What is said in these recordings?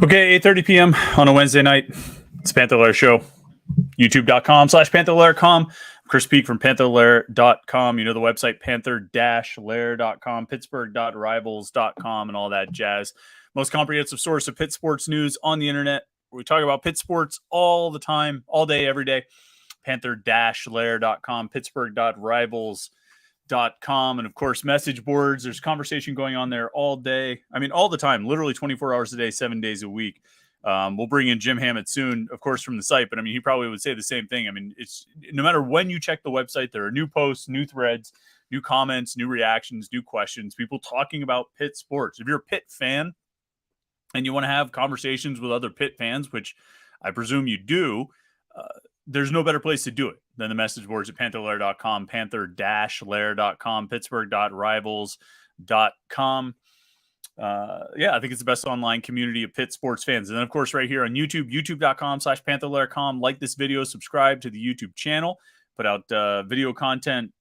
Okay, 8:30 p.m. on a Wednesday night. It's Panther-Lair Show. YouTube.com/Panther-Lair.com. Chris Peak from Panther-Lair.com. You know the website, Panther-Lair.com, Pittsburgh.rivals.com, and all that jazz. Most comprehensive source of Pitt sports news on the internet. We talk about Pitt sports all the time, all day, every day. Panther-Lair.com, Pittsburgh.rivals.com, and of course message boards. There's conversation going on there all day. I mean, all the time, literally 24 hours a day, 7 days a week. We'll bring in Jim Hammett soon, of course, from the site, but I mean, he probably would say the same thing. I mean, it's no matter when you check the website, there are new posts, new threads, new comments, new reactions, new questions, people talking about Pitt sports. If you're a Pitt fan and you want to have conversations with other Pitt fans, which I presume you do, there's no better place to do it than the message boards at Panther-Lair.com, Panther-Lair.com, Pittsburgh.rivals.com. I think it's the best online community of Pitt sports fans. And then, of course, right here on YouTube, youtube.com/Panther-Lair.com. Like this video, subscribe to the YouTube channel. Put out video content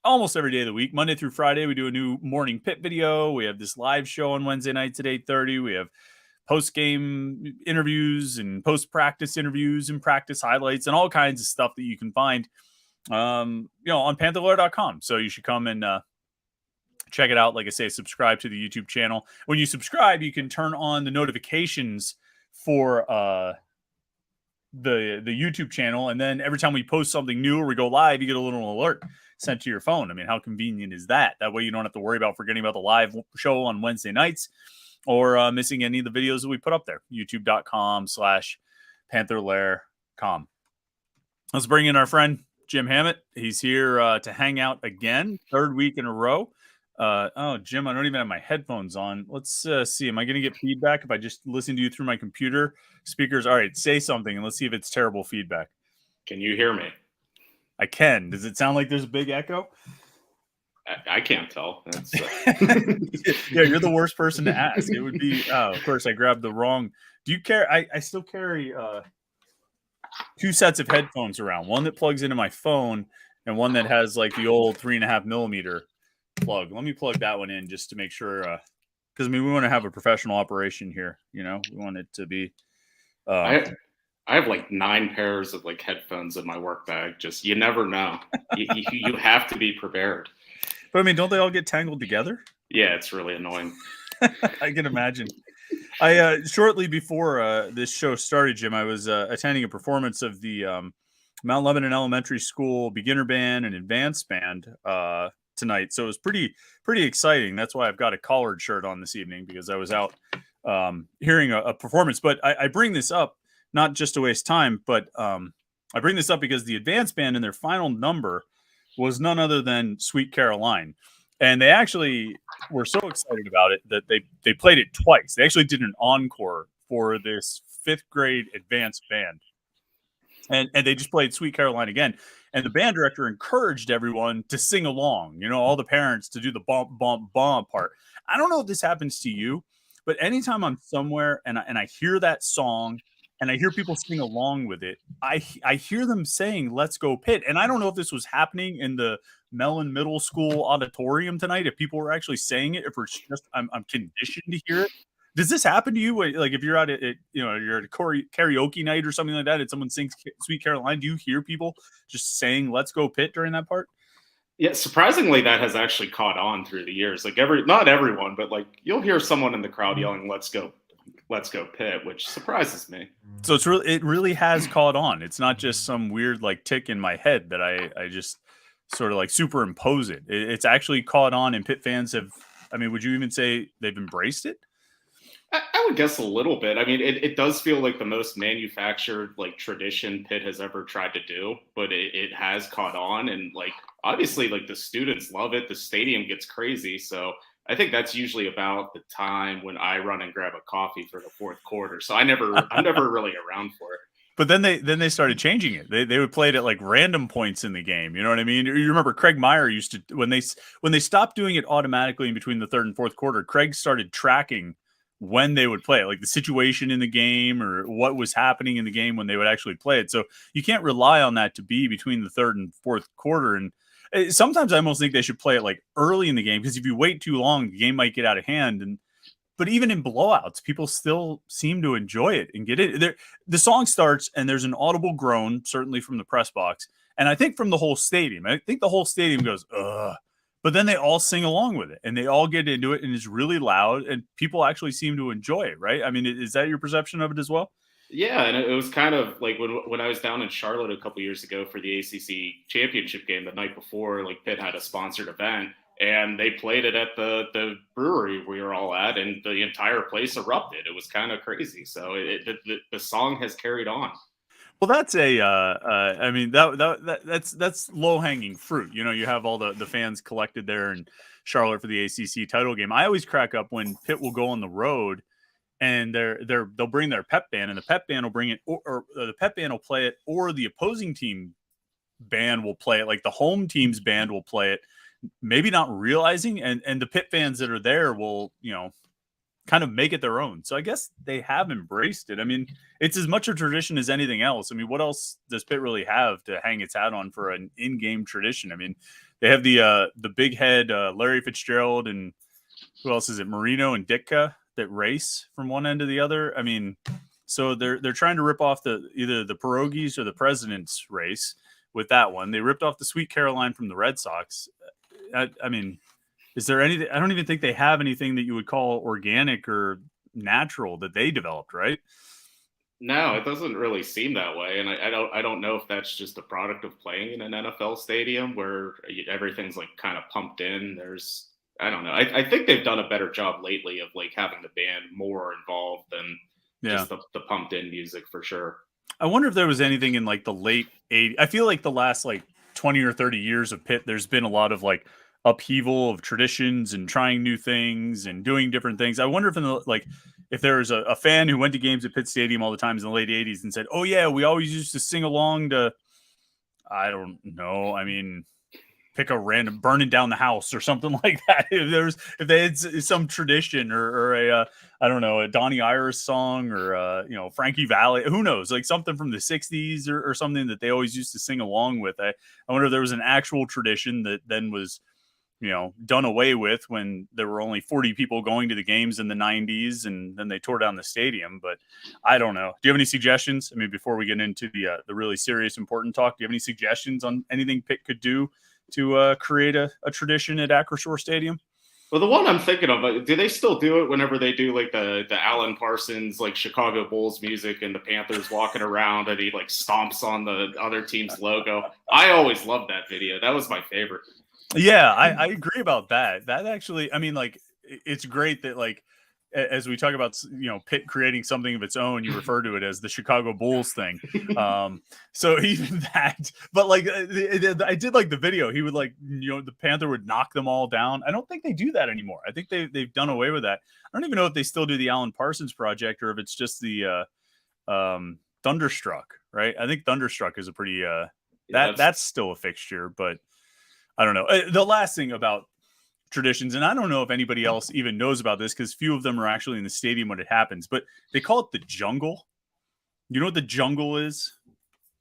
almost every day of the week. Monday through Friday, we do a new morning Pitt video. We have this live show on Wednesday nights at 8:30. We have post-game interviews and post-practice interviews and practice highlights and all kinds of stuff that you can find on Panther-Lair.com. So you should come and check it out. Like I say, subscribe to the YouTube channel. When you subscribe, you can turn on the notifications for the YouTube channel. And then every time we post something new or we go live, you get a little alert sent to your phone. I mean, how convenient is that? That way you don't have to worry about forgetting about the live show on Wednesday nights or missing any of the videos that we put up there. youtube.com/Panther-Lair.com. Let's bring in our friend, Jim Hammett. He's here to hang out again, third week in a row. Jim, I don't even have my headphones on. Let's see. Am I going to get feedback if I just listen to you through my computer speakers? All right, say something and let's see if it's terrible feedback. Can you hear me? I can. Does it sound like there's a big echo? I can't tell. That's, Yeah, you're the worst person to ask. It would be, of course, I grabbed the wrong. Do you carry? I still carry two sets of headphones around. One that plugs into my phone and one that has like the old 3.5 millimeter plug. Let me plug that one in just to make sure, because I mean we want to have a professional operation here. You know, we want it to be. I have like 9 pairs of like headphones in my work bag. Just you never know. you have to be prepared. But I mean, don't they all get tangled together? Yeah, it's really annoying. I can imagine. I shortly before this show started, Jim, I was attending a performance of the Mount Lebanon Elementary School beginner band and advanced band tonight. So it was pretty exciting. That's why I've got a collared shirt on this evening, because I was out hearing a performance. But I bring this up not just to waste time, but I bring this up because the advanced band in their final number was none other than Sweet Caroline. And they actually were so excited about it that they played it twice. They actually did an encore for this 5th grade advanced band. And they just played Sweet Caroline again. And the band director encouraged everyone to sing along, you know, all the parents to do the bump, bump, bump part. I don't know if this happens to you, but anytime I'm somewhere and I hear that song and I hear people sing along with it, I hear them saying, "Let's go Pitt." And I don't know if this was happening in the Mellon Middle School auditorium tonight, if people were actually saying it, if it's just I'm conditioned to hear it. Does this happen to you? Like if you're out at you're at a karaoke night or something like that, and someone sings Sweet Caroline, do you hear people just saying "Let's go Pitt" during that part? Yeah, surprisingly, that has actually caught on through the years. Like not everyone, but like you'll hear someone in the crowd yelling "Let's go Pitt," which surprises me. So it really has caught on. It's not just some weird like tick in my head that I just sort of like superimpose it. It's actually caught on, and Pitt fans have. I mean, would you even say they've embraced it? I would guess a little bit. I mean, it does feel like the most manufactured like tradition Pitt has ever tried to do, but it has caught on, and like obviously like the students love it. The stadium gets crazy, so I think that's usually about the time when I run and grab a coffee for the 4th quarter. So I'm never really around for it. But then they started changing it. They would play it at like random points in the game. You know what I mean? You remember Craig Meyer used to, when they stopped doing it automatically in between the 3rd and 4th quarter, Craig started tracking when they would play it, like the situation in the game or what was happening in the game when they would actually play it. So you can't rely on that to be between the 3rd and 4th quarter. And sometimes I almost think they should play it like early in the game, because if you wait too long, the game might get out of hand. And but even in blowouts, people still seem to enjoy it and get it. The song starts and there's an audible groan, certainly from the press box, and I think from the whole stadium. I think the whole stadium goes, ugh. But then they all sing along with it and they all get into it, and it's really loud, and people actually seem to enjoy it, right? I mean, is that your perception of it as well? Yeah, and it was kind of like when I was down in Charlotte a couple years ago for the ACC championship game the night before. Like Pitt had a sponsored event, and they played it at the brewery we were all at, and the entire place erupted. It was kind of crazy. So the song has carried on. Well, that's I mean, that's low hanging fruit. You know, you have all the fans collected there in Charlotte for the ACC title game. I always crack up when Pitt will go on the road and they'll bring their pep band, and the pep band will bring it, or the pep band will play it, or the opposing team band will play it. Like the home team's band will play it, maybe not realizing, and the Pitt fans that are there will, you know, kind of make it their own. So I guess they have embraced it. I mean, it's as much a tradition as anything else. I mean, what else does Pitt really have to hang its hat on for an in-game tradition? I mean, they have the big head Larry Fitzgerald, and who else is it? Marino and Ditka that race from one end to the other. I mean, so they're trying to rip off either the pierogies or the president's race with that one. They ripped off the Sweet Caroline from the Red Sox. I mean, is there anything? I don't even think they have anything that you would call organic or natural that they developed, right? No, it doesn't really seem that way, and I don't know if that's just a product of playing in an NFL stadium where everything's like kind of pumped in. I don't know. I think they've done a better job lately of like having the band more involved than just the pumped in music for sure. I wonder if there was anything in like the late 80s. I feel like the last like 20 or 30 years of Pitt, there's been a lot of like upheaval of traditions and trying new things and doing different things. I wonder if there was a fan who went to games at Pitt Stadium all the time in the late 80s and said, oh yeah, we always used to sing along to, I don't know. I mean, pick a random burning down the house or something like that. If they had some tradition or a I don't know, a Donnie Iris song or you know, Frankie Valli, who knows, like something from the 60s or something that they always used to sing along with. I wonder if there was an actual tradition that then was, you know, done away with when there were only 40 people going to the games in the 90s, and then they tore down the stadium. But I don't know. Do you have any suggestions? I mean, before we get into the really serious, important talk, do you have any suggestions on anything Pitt could do to create a tradition at Acrisure Stadium? Well, the one I'm thinking of, do they still do it whenever they do like the Alan Parsons, like Chicago Bulls music and the Panthers walking around and he like stomps on the other team's logo? I always loved that video. That was my favorite. Yeah, I agree about that. That actually, I mean, like, it's great that, like, as we talk about, you know, Pitt creating something of its own, you refer to it as the Chicago Bulls thing. So even that, but like, I did like the video. He would like, you know, the Panther would knock them all down. I don't think they do that anymore. I think they've done away with that. I don't even know if they still do the Alan Parsons project or if it's just the Thunderstruck, right? I think Thunderstruck is a pretty that's still a fixture, but I don't know. The last thing about traditions, and I don't know if anybody else even knows about this because few of them are actually in the stadium when it happens, but they call it the jungle. You know what the jungle is?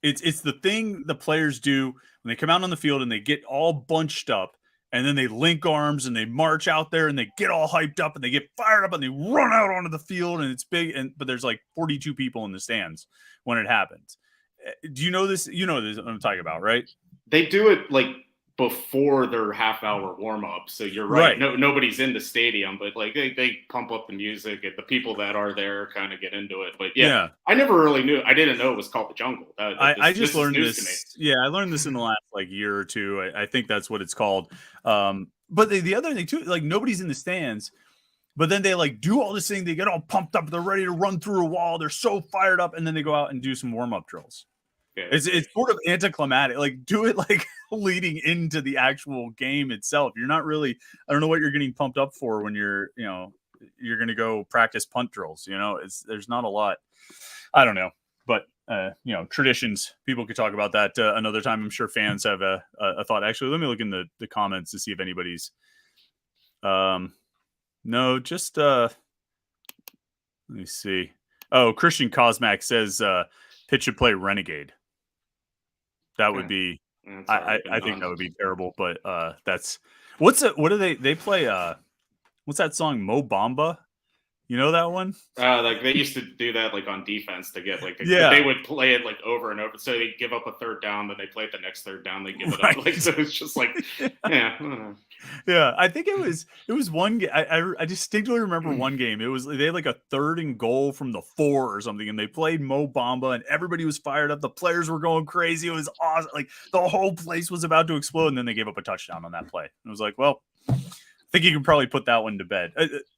It's the thing the players do when they come out on the field and they get all bunched up, and then they link arms and they march out there and they get all hyped up and they get fired up and they run out onto the field, and it's big, but there's like 42 people in the stands when it happens. Do you know this? You know this what I'm talking about, right? They do it like before their half-hour warm-up, so you're right. No, nobody's in the stadium, but like they pump up the music and the people that are there kind of get into it. But yeah, I never really knew. I didn't know it was called the jungle. I just learned this. Yeah, I learned this in the last like year or two. I think that's what it's called. But the other thing too, like nobody's in the stands, but then they like do all this thing. They get all pumped up. They're ready to run through a wall. They're so fired up, and then they go out and do some warm-up drills. Yeah. It's sort of anticlimactic. Like do it like leading into the actual game itself. You're not really, I don't know what you're getting pumped up for when you're, you know, you're going to go practice punt drills. You know, there's not a lot. I don't know, but you know, traditions. People could talk about that another time. I'm sure fans have a thought. Actually, let me look in the comments to see if anybody's. No, just let me see. Oh, Christian Cosmac says Pitt should play Renegade. That would be, I think that would be terrible, but that's what do they play? What's that song? Mo Bamba? You know that one? Like they used to do that like on defense to get like Yeah. they would play it like over and over. So they give up a third down, then they play it the next third down, they give it Right. up. Like so it's just like yeah. Yeah, I think it was one game. I distinctly remember one game. It was they had like a 3rd and goal from the 4 or something, and they played Mo Bamba, and everybody was fired up. The players were going crazy. It was awesome. Like the whole place was about to explode, and then they gave up a touchdown on that play. It was like, well, I think you can probably put that one to bed.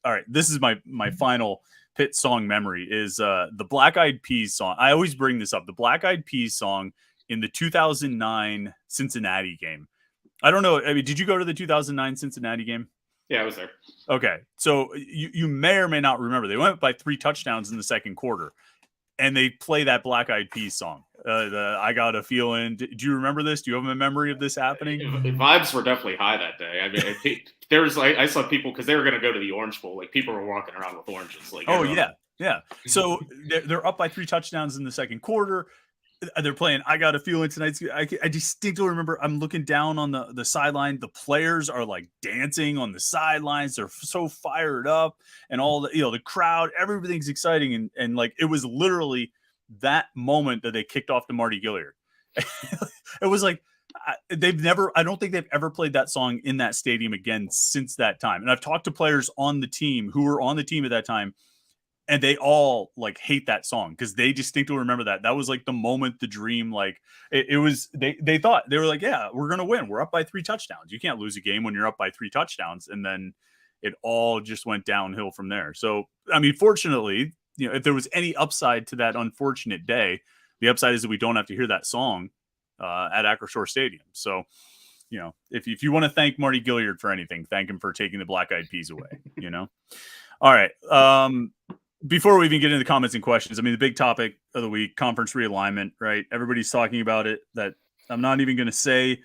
All right, this is my final Pitt song memory is the Black Eyed Peas song. I always bring this up. The Black Eyed Peas song in the 2009 Cincinnati game. I don't know. I mean, did you go to the 2009 Cincinnati game? Yeah, I was there. Okay. So you may or may not remember. They went by 3 touchdowns in the second quarter, and they play that Black Eyed Peas song. I got a feeling. Do you remember this? Do you have a memory of this happening? Vibes were definitely high that day. I mean, there was like I saw people because they were going to go to the Orange Bowl. Like people were walking around with oranges. Like oh yeah. So they're up by 3 touchdowns in the second quarter. They're playing I Got a Feeling Tonight. I distinctly remember I'm looking down on the sideline. The players are like dancing on the sidelines. They're so fired up, and all the the crowd, everything's exciting, and like it was literally that moment that they kicked off to Marty Gilliard. It was like I don't think they've ever played that song in that stadium again since that time. And I've talked to players on the team who were on the team at that time, and they all like hate that song because they distinctly remember that was like the moment, the dream. Like it was, they thought they were like, yeah, we're going to win. We're up by 3 touchdowns. You can't lose a game when you're up by 3 touchdowns. And then it all just went downhill from there. So, I mean, fortunately, if there was any upside to that unfortunate day, the upside is that we don't have to hear that song at Acrisure Stadium. So, if you want to thank Marty Gilliard for anything, thank him for taking the Black Eyed Peas away, All right. Before we even get into the comments and questions, I mean, the big topic of the week, conference realignment, right? Everybody's talking about it. That I'm not even going to say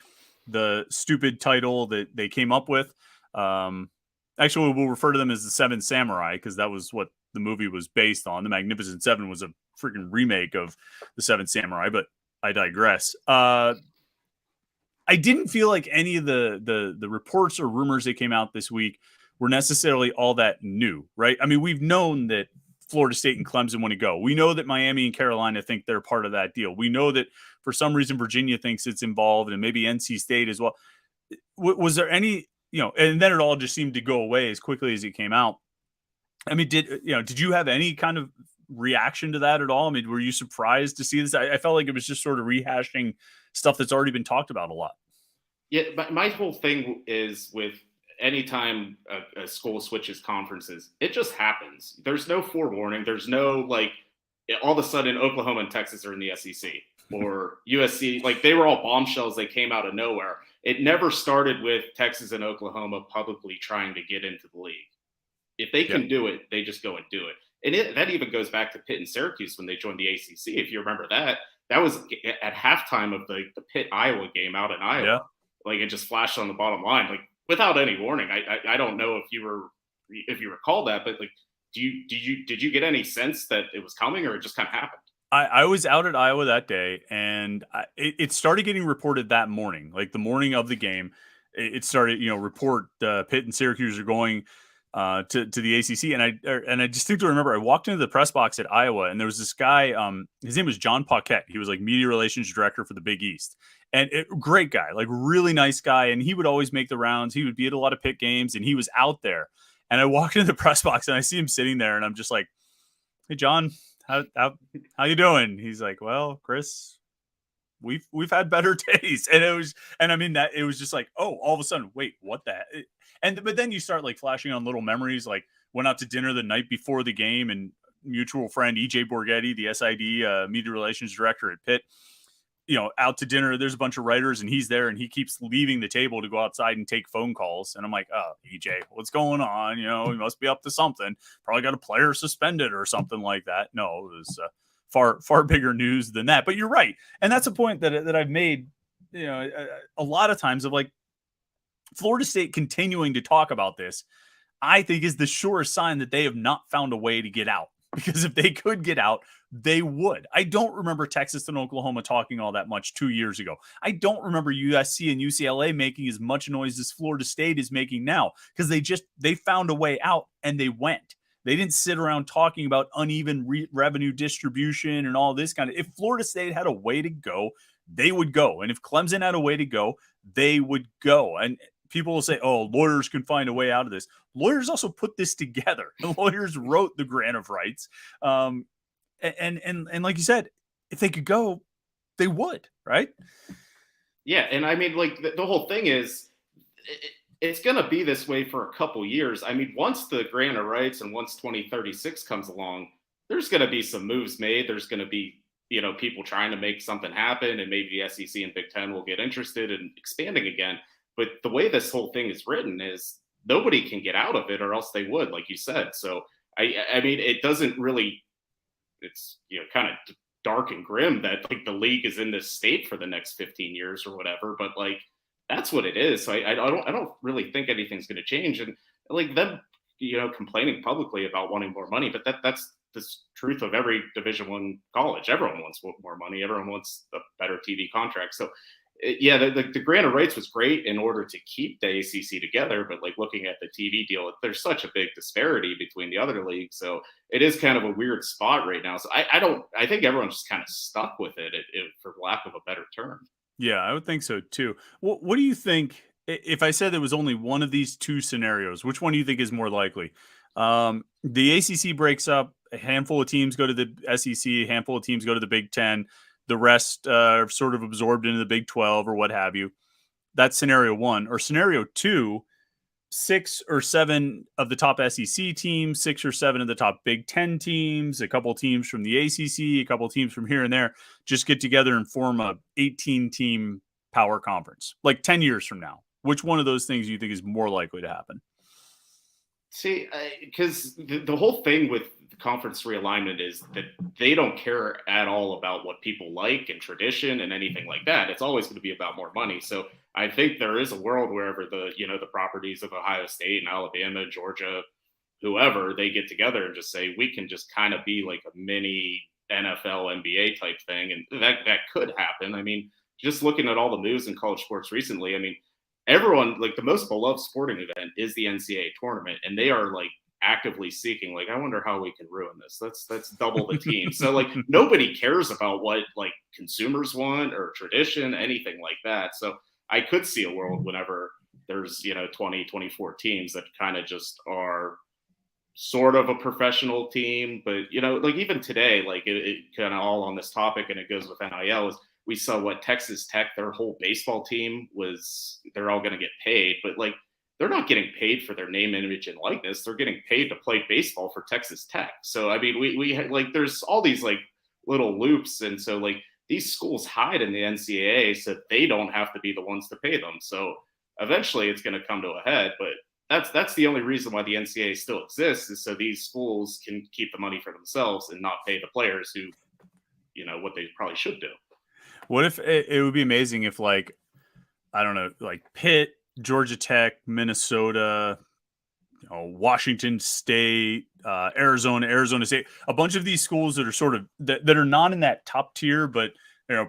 the stupid title that they came up with. Actually, we'll refer to them as the 7 Samurai because that was what the movie was based on. The Magnificent Seven was a freaking remake of the 7 Samurai, but I digress. I didn't feel like any of the reports or rumors that came out this week were necessarily all that new, right? I mean, we've known that Florida State and Clemson want to go. We know that Miami and Carolina think they're part of that deal. We know that for some reason Virginia thinks it's involved, and maybe NC State as well. Was there any, and then it all just seemed to go away as quickly as it came out. I mean, did you have any kind of reaction to that at all? I mean, were you surprised to see this? I felt like it was just sort of rehashing stuff that's already been talked about a lot. Yeah, but my whole thing is with anytime a school switches conferences, it just happens. There's no forewarning. There's no like all of a sudden Oklahoma and Texas are in the SEC or USC. Like they were all bombshells. They came out of nowhere. It never started with Texas and Oklahoma publicly trying to get into the league. If they can do it, they just go and do it. And that even goes back to Pitt and Syracuse when they joined the ACC. If you remember that was at halftime of the Pitt-Iowa game out in Iowa. Yeah. Like it just flashed on the bottom line. Like without any warning. I don't know if you recall that, but like, did you get any sense that it was coming, or it just kind of happened? I was out at Iowa that day, and it started getting reported that morning, like the morning of the game. It started, report Pitt and Syracuse are going to the ACC, and I distinctly remember I walked into the press box at Iowa, and there was this guy. His name was John Paquette. He was like media relations director for the Big East. And great guy, like really nice guy. And he would always make the rounds. He would be at a lot of Pitt games, and he was out there. And I walked into the press box, and I see him sitting there, and I'm just like, "Hey, John, how you doing?" He's like, "Well, Chris, we've had better days." And I mean that it was just like, oh, all of a sudden, wait, what the heck? But then you start like flashing on little memories, like went out to dinner the night before the game, and mutual friend EJ Borghetti, the SID media relations director at Pitt, out to dinner. There's a bunch of writers, and he's there, and he keeps leaving the table to go outside and take phone calls. And I'm like, oh, EJ, what's going on? He must be up to something. Probably got a player suspended or something like that. No, it was far bigger news than that. But you're right. And that's a point that I've made, a lot of times of like Florida State continuing to talk about this, I think is the surest sign that they have not found a way to get out. Because if they could get out, they would. I don't remember Texas and Oklahoma talking all that much 2 years ago. I don't remember USC and UCLA making as much noise as Florida State is making now, because they found a way out and they went. They didn't sit around talking about uneven revenue distribution and all this kind of. If Florida State had a way to go, they would go. And if Clemson had a way to go, they would go. And people will say, oh, lawyers can find a way out of this. Lawyers also put this together. The lawyers wrote the grant of rights. And like you said, if they could go, they would, right? Yeah, and I mean, like the whole thing is, it's going to be this way for a couple years. I mean, once the grant of rights and once 2036 comes along, there's going to be some moves made. There's going to be, people trying to make something happen, and maybe the SEC and Big Ten will get interested in expanding again. But the way this whole thing is written is nobody can get out of it, or else they would, like you said. So I mean, it doesn't really. It's kind of dark and grim that like the league is in this state for the next 15 years or whatever. But like that's what it is. So I don't really think anything's going to change. And like them, complaining publicly about wanting more money, but that's the truth of every Division I college. Everyone wants more money. Everyone wants a better TV contract. So yeah, the grant of rights was great in order to keep the ACC together, but like looking at the TV deal, there's such a big disparity between the other leagues, so it is kind of a weird spot right now. So I think everyone's just kind of stuck with it, for lack of a better term. Yeah, I would think so too. What do you think? If I said there was only one of these two scenarios, which one do you think is more likely? The ACC breaks up, a handful of teams go to the SEC, a handful of teams go to the Big Ten. The rest are sort of absorbed into the Big 12 or what have you. That's scenario one. Or scenario two, 6 or 7 of the top SEC teams, 6 or 7 of the top Big 10 teams, a couple teams from the ACC, a couple teams from here and there, just get together and form a 18-team power conference. Like 10 years from now, which one of those things do you think is more likely to happen? See, because the whole thing with the conference realignment is that they don't care at all about what people like and tradition and anything like that. It's always going to be about more money. So I think there is a world wherever the properties of Ohio State and Alabama, Georgia, whoever, they get together and just say, we can just kind of be like a mini NFL, NBA type thing. And that could happen. I mean, just looking at all the moves in college sports recently, I mean, everyone, like the most beloved sporting event is the NCAA tournament, and they are like actively seeking, like, I wonder how we can ruin this. Let's double the team. So like nobody cares about what like consumers want or tradition, anything like that. So I could see a world whenever there's 20, 24 teams that kind of just are sort of a professional team, but like even today, like it kind of all on this topic, and it goes with NIL, is we saw what Texas Tech, their whole baseball team they're all going to get paid, but like they're not getting paid for their name, image, and likeness. They're getting paid to play baseball for Texas Tech. So, I mean, we like, there's all these like little loops. And so like these schools hide in the NCAA so they don't have to be the ones to pay them. So eventually it's going to come to a head, but that's the only reason why the NCAA still exists, is so these schools can keep the money for themselves and not pay the players who, what they probably should do. What if it would be amazing if, like, I don't know, like Pitt, Georgia Tech, Minnesota, Washington State, Arizona State, a bunch of these schools that are sort of that are not in that top tier, but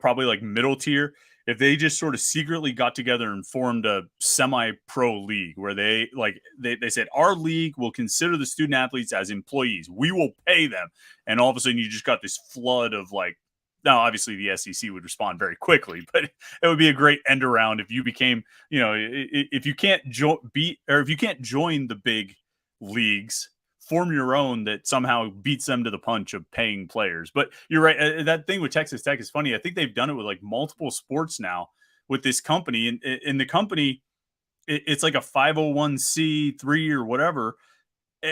probably like middle tier. If they just sort of secretly got together and formed a semi-pro league where they said, our league will consider the student athletes as employees. We will pay them. And all of a sudden you just got this flood of like, now, obviously, the SEC would respond very quickly, but it would be a great end around if you became, if you can't if you can't join the big leagues, form your own that somehow beats them to the punch of paying players. But you're right. That thing with Texas Tech is funny. I think they've done it with like multiple sports now with this company, and in the company, it's like a 501c3 or whatever.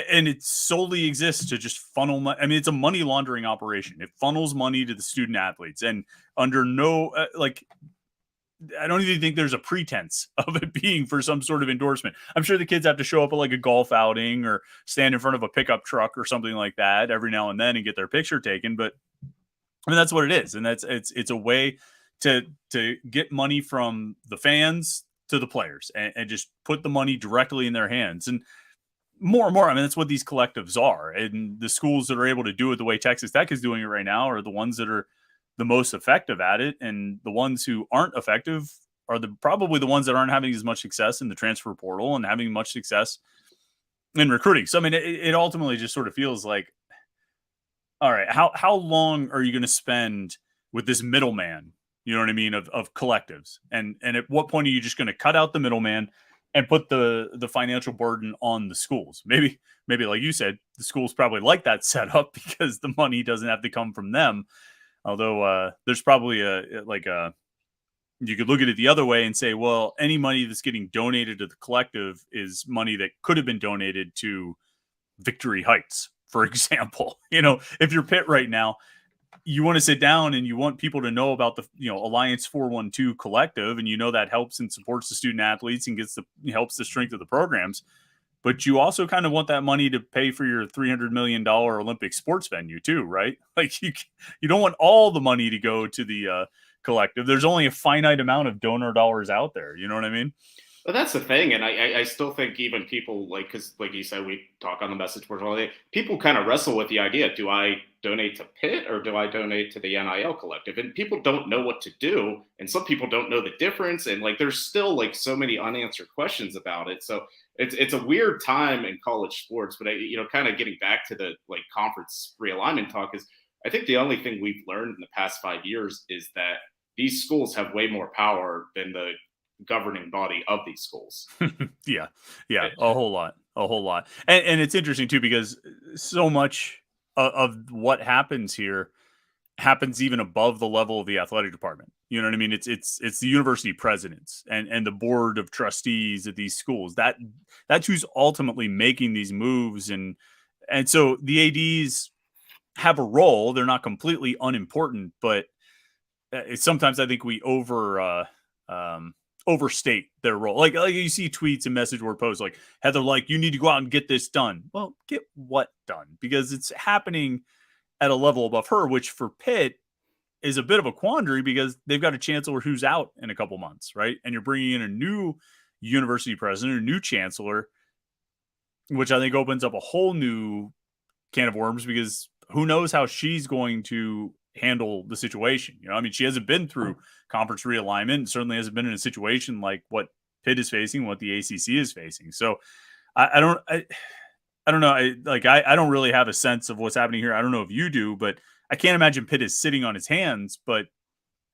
And it solely exists to just funnel money. I mean, it's a money laundering operation. It funnels money to the student athletes, and under no I don't even think there's a pretense of it being for some sort of endorsement. I'm sure the kids have to show up at like a golf outing or stand in front of a pickup truck or something like that every now and then and get their picture taken. But I mean, that's what it is, and it's a way to get money from the fans to the players and just put the money directly in their hands. And more and more, I mean, that's what these collectives are. And the schools that are able to do it the way Texas Tech is doing it right now are the ones that are the most effective at it. And the ones who aren't effective are probably the ones that aren't having as much success in the transfer portal and having much success in recruiting. So I mean, it ultimately just sort of feels like, all right, how long are you going to spend with this middleman? You know what I mean, of collectives, and at what point are you just going to cut out the middleman and put the financial burden on the schools? Maybe like you said, the schools probably like that setup because the money doesn't have to come from them. Although there's probably a you could look at it the other way and say, well, any money that's getting donated to the collective is money that could have been donated to Victory Heights, for example. If you're Pitt right now, you want to sit down and you want people to know about the Alliance 412 collective, and that helps and supports the student athletes and helps the strength of the programs. But you also kind of want that money to pay for your $300 million Olympic sports venue too, right? Like you don't want all the money to go to the collective. There's only a finite amount of donor dollars out there. You know what I mean? But that's the thing, and I still think even people because like you said, we talk on the message board all day. People kind of wrestle with the idea: do I donate to Pitt or do I donate to the NIL collective? And people don't know what to do, and some people don't know the difference. And like, there's still like so many unanswered questions about it. So it's a weird time in college sports. But kind of getting back to the like conference realignment talk is, I think the only thing we've learned in the past 5 years is that these schools have way more power than the governing body of these schools. yeah, a whole lot. And it's interesting too, because so much of what happens here happens even above the level of the athletic department. You know what I mean? It's the university presidents and the board of trustees at these schools. That's who's ultimately making these moves, and so the ADs have a role. They're not completely unimportant, but sometimes I think we overstate their role. Like you see tweets and message board posts like, Heather, like, you need to go out and get this done. Well, get what done? Because it's happening at a level above her, which for Pitt is a bit of a quandary because they've got a chancellor who's out in a couple months, right? And you're bringing in a new university president, a new chancellor, which I think opens up a whole new can of worms, because who knows how she's going to handle the situation. I mean, she hasn't been through conference realignment, and certainly hasn't been in a situation like what Pitt is facing, what the ACC is facing. So I don't know. I don't really have a sense of what's happening here. I don't know if you do, but I can't imagine Pitt is sitting on his hands. But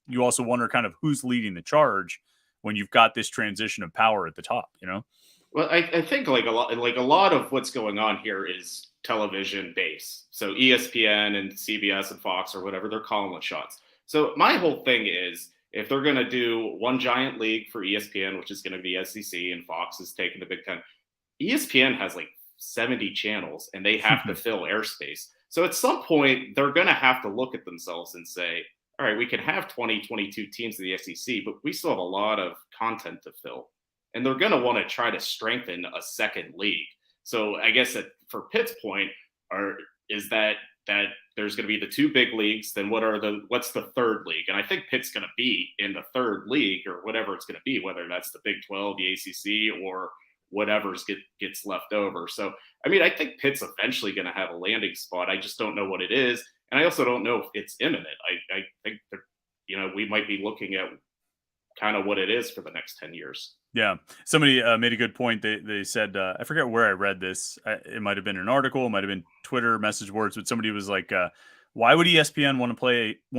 you also wonder kind of who's leading the charge when you've got this transition of power at the top. Well, I think like a lot of what's going on here is television based. So ESPN and CBS and Fox or whatever, they're calling the shots. So my whole thing is, if they're going to do one giant league for ESPN, which is going to be SEC, and Fox is taking the Big Ten, ESPN has like 70 channels and they have to fill airspace. So at some point, they're going to have to look at themselves and say, all right, we can have 20, 22 teams in the SEC, but we still have a lot of content to fill. And they're going to want to try to strengthen a second league. So I guess that for Pitt's point is that there's going to be the two big leagues. Then what's the third league? And I think Pitt's going to be in the third league or whatever it's going to be, whether that's the Big 12, the ACC, or whatever gets left over. So, I mean, I think Pitt's eventually going to have a landing spot. I just don't know what it is. And I also don't know if it's imminent. I think that, we might be looking at kind of what it is for the next 10 years. Yeah. Somebody made a good point. They said, I forget where I read this. It might have been an article, it might have been Twitter message boards, but somebody was like, why would ESPN want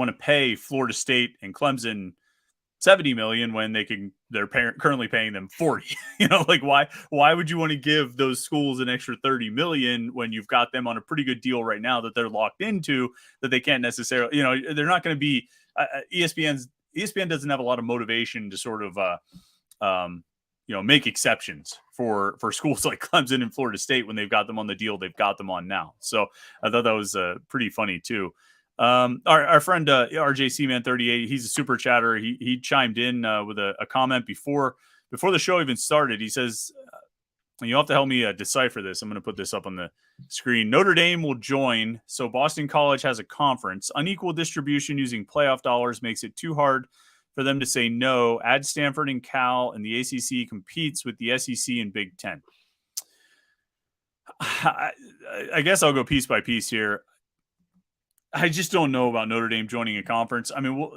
to pay Florida State and Clemson $70 million when they're currently paying them $40? Like why would you want to give those schools an extra $30 million when you've got them on a pretty good deal right now that they're locked into, that they can't necessarily, they're not going to be ESPN doesn't have a lot of motivation to sort of make exceptions for schools like Clemson and Florida State when they've got them on the deal they've got them on now. So I thought that was pretty funny too. Our friend RJC Man 38, he's a super chatter. He chimed in with a comment before the show even started. He says, you'll have to help me decipher this. I'm going to put this up on the screen. Notre Dame will join, so Boston College has a conference. Unequal distribution using playoff dollars makes it too hard for them to say no. Add Stanford and Cal, and the ACC competes with the SEC and Big Ten. I guess I'll go piece by piece here. I just don't know about Notre Dame joining a conference. I mean,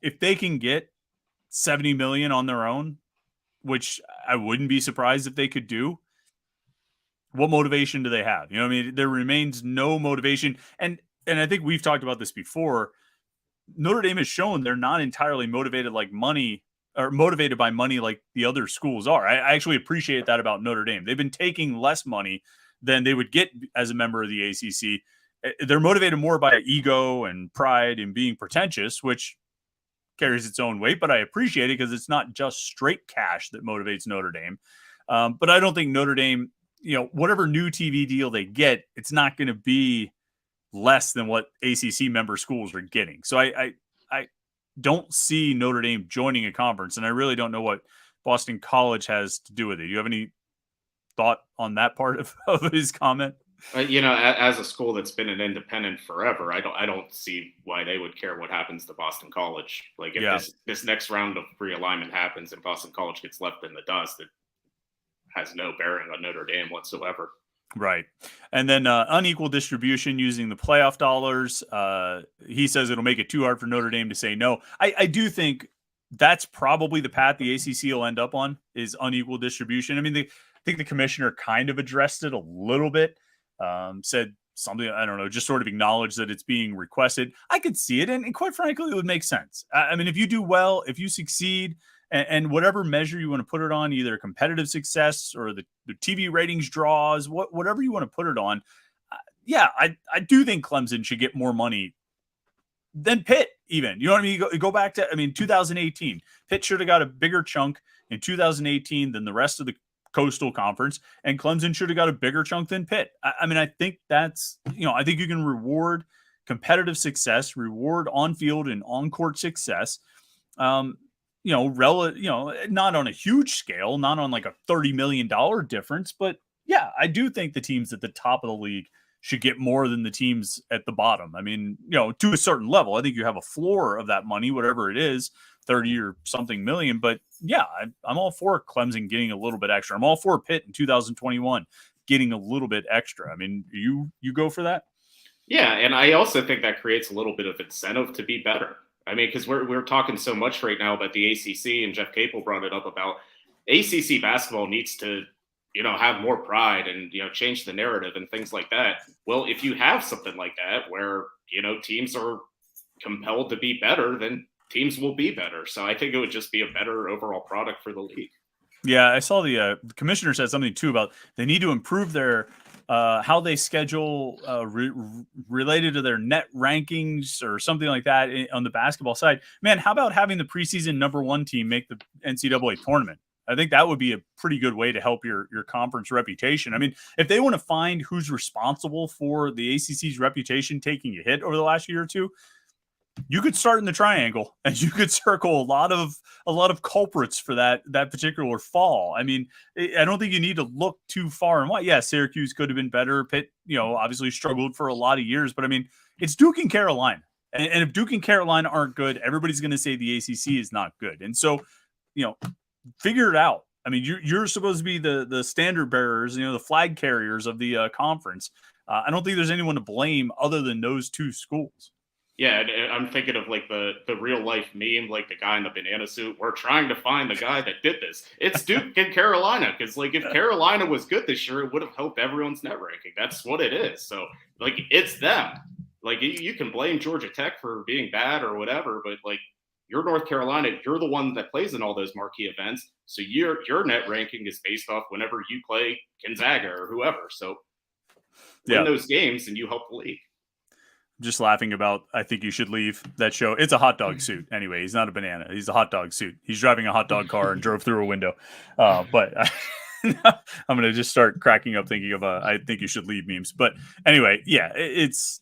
if they can get $70 million on their own, which I wouldn't be surprised if they could do, What motivation do they have? You know what I mean? There remains no motivation. And I think we've talked about this before. Notre Dame has shown they're not entirely motivated like money or motivated by money like the other schools are. I actually appreciate that about Notre Dame. They've been taking less money than they would get as a member of the ACC. They're motivated more by ego and pride and being pretentious, which carries its own weight, but I appreciate it because it's not just straight cash that motivates Notre Dame. But I don't think Notre Dame, whatever new TV deal they get, it's not going to be less than what ACC member schools are getting. So I don't see Notre Dame joining a conference, and I really don't know what Boston College has to do with it. Do you have any thought on that part of his comment? As a school that's been an independent forever, I don't see why they would care what happens to Boston College. Like if this next round of realignment happens and Boston College gets left in the dust, it has no bearing on Notre Dame whatsoever. Right. And then unequal distribution using the playoff dollars. He says it'll make it too hard for Notre Dame to say no. I do think that's probably the path the ACC will end up on, is unequal distribution. I mean, I think the commissioner kind of addressed it a little bit, said something, I don't know, just sort of acknowledged that it's being requested. I could see it. And quite frankly, it would make sense. I mean, if you do well, if you succeed, and whatever measure you want to put it on, either competitive success or the TV ratings draws, whatever you want to put it on. I do think Clemson should get more money than Pitt even. You know what I mean? Go back to, 2018. Pitt should have got a bigger chunk in 2018 than the rest of the Coastal Conference, and Clemson should have got a bigger chunk than Pitt. I think that's, I think you can reward competitive success, reward on-field and on-court success. Not on a huge scale, not on like a $30 million difference, but yeah, I do think the teams at the top of the league should get more than the teams at the bottom. I mean, to a certain level, I think you have a floor of that money, whatever it is, 30 or something million. But yeah, I'm all for Clemson getting a little bit extra. I'm all for Pitt in 2021 getting a little bit extra. I mean, you go for that? Yeah, and I also think that creates a little bit of incentive to be better. I mean, because we're talking so much right now about the ACC, and Jeff Capel brought it up about ACC basketball needs to, have more pride and, change the narrative and things like that. Well, if you have something like that where, teams are compelled to be better, then teams will be better. So I think it would just be a better overall product for the league. Yeah, I saw the commissioner said something too about they need to improve their how they schedule related to their net rankings or something like that on the basketball side. Man, how about having the preseason number one team make the NCAA tournament? I think that would be a pretty good way to help your conference reputation. I mean, if they want to find who's responsible for the ACC's reputation taking a hit over the last year or two, you could start in the triangle and you could circle a lot of culprits for that particular fall. I mean, I don't think you need to look too far and wide. Yeah, Syracuse could have been better. Pitt, obviously struggled for a lot of years, but I mean, it's Duke and Carolina. And if Duke and Carolina aren't good, everybody's going to say the ACC is not good. And so, figure it out. I mean, you're supposed to be the standard bearers, the flag carriers of the conference. I don't think there's anyone to blame other than those two schools. Yeah, and I'm thinking of like the real life meme, like the guy in the banana suit. We're trying to find the guy that did this. It's Duke and Carolina, because like if Carolina was good this year, it would have helped everyone's net ranking. That's what it is. So like it's them. Like you can blame Georgia Tech for being bad or whatever, but like you're North Carolina, you're the one that plays in all those marquee events. So your net ranking is based off whenever you play Gonzaga or whoever. So win those games and you help the league. Just laughing about, I think you should leave that show. It's a hot dog suit. Anyway, he's not a banana. He's a hot dog suit. He's driving a hot dog car and drove through a window. But I'm going to just start cracking up thinking of I think you should leave memes. But anyway, yeah, it's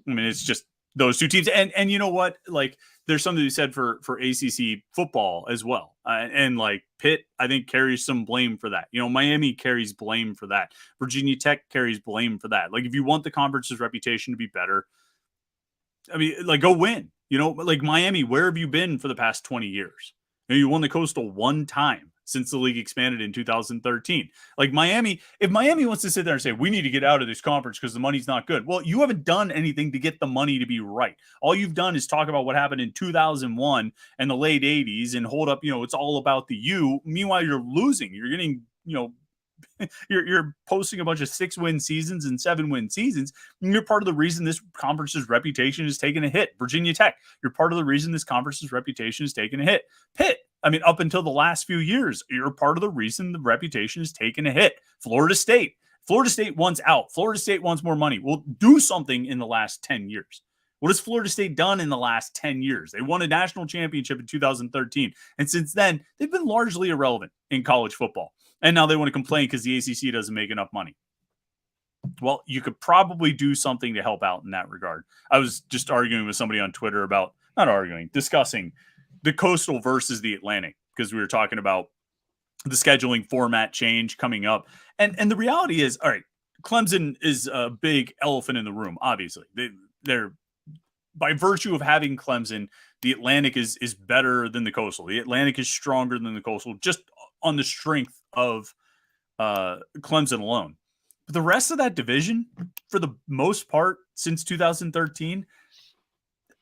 just those two teams. And you know what? Like, there's something to be said for ACC football as well. And like Pitt, I think, carries some blame for that. Miami carries blame for that. Virginia Tech carries blame for that. Like, if you want the conference's reputation to be better, I mean, like, go win. Like Miami, where have you been for the past 20 years? You won the Coastal one time since the league expanded in 2013. Like Miami, if Miami wants to sit there and say, we need to get out of this conference because the money's not good. Well, you haven't done anything to get the money to be right. All you've done is talk about what happened in 2001 and the late 80s and hold up, it's all about the U. Meanwhile, you're losing. You're getting, You're posting a bunch of 6-win seasons and 7-win seasons. And you're part of the reason this conference's reputation is taking a hit. Virginia Tech, you're part of the reason this conference's reputation is taking a hit. Pitt, I mean, up until the last few years, you're part of the reason the reputation is taking a hit. Florida State wants out. Florida State wants more money. Well, do something in the last 10 years. What has Florida State done in the last 10 years? They won a national championship in 2013. And since then, they've been largely irrelevant in college football. And now they want to complain because the ACC doesn't make enough money. Well, you could probably do something to help out in that regard. I was just arguing with somebody on Twitter about, discussing the Coastal versus the Atlantic, because we were talking about the scheduling format change coming up. And the reality is, all right, Clemson is a big elephant in the room, obviously. They're by virtue of having Clemson, the Atlantic is better than the Coastal. The Atlantic is stronger than the Coastal, just on the strength of Clemson alone. But the rest of that division, for the most part, since 2013,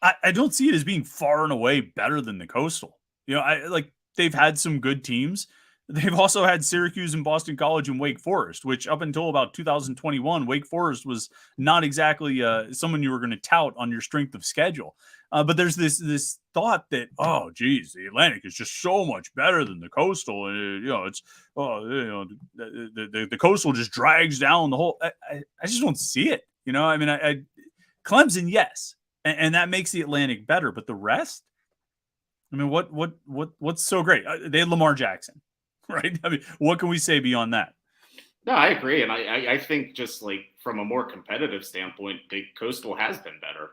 I don't see it as being far and away better than the Coastal. They've had some good teams. They've also had Syracuse and Boston College and Wake Forest, which up until about 2021, Wake Forest was not exactly someone you were going to tout on your strength of schedule. But there's this thought that, oh, geez, the Atlantic is just so much better than the Coastal. And, the Coastal just drags down the whole. I just don't see it. Clemson, yes, and that makes the Atlantic better. But the rest, what's so great? They had Lamar Jackson. Right? I mean, what can we say beyond that? No, I agree. And I think just like from a more competitive standpoint, the Coastal has been better.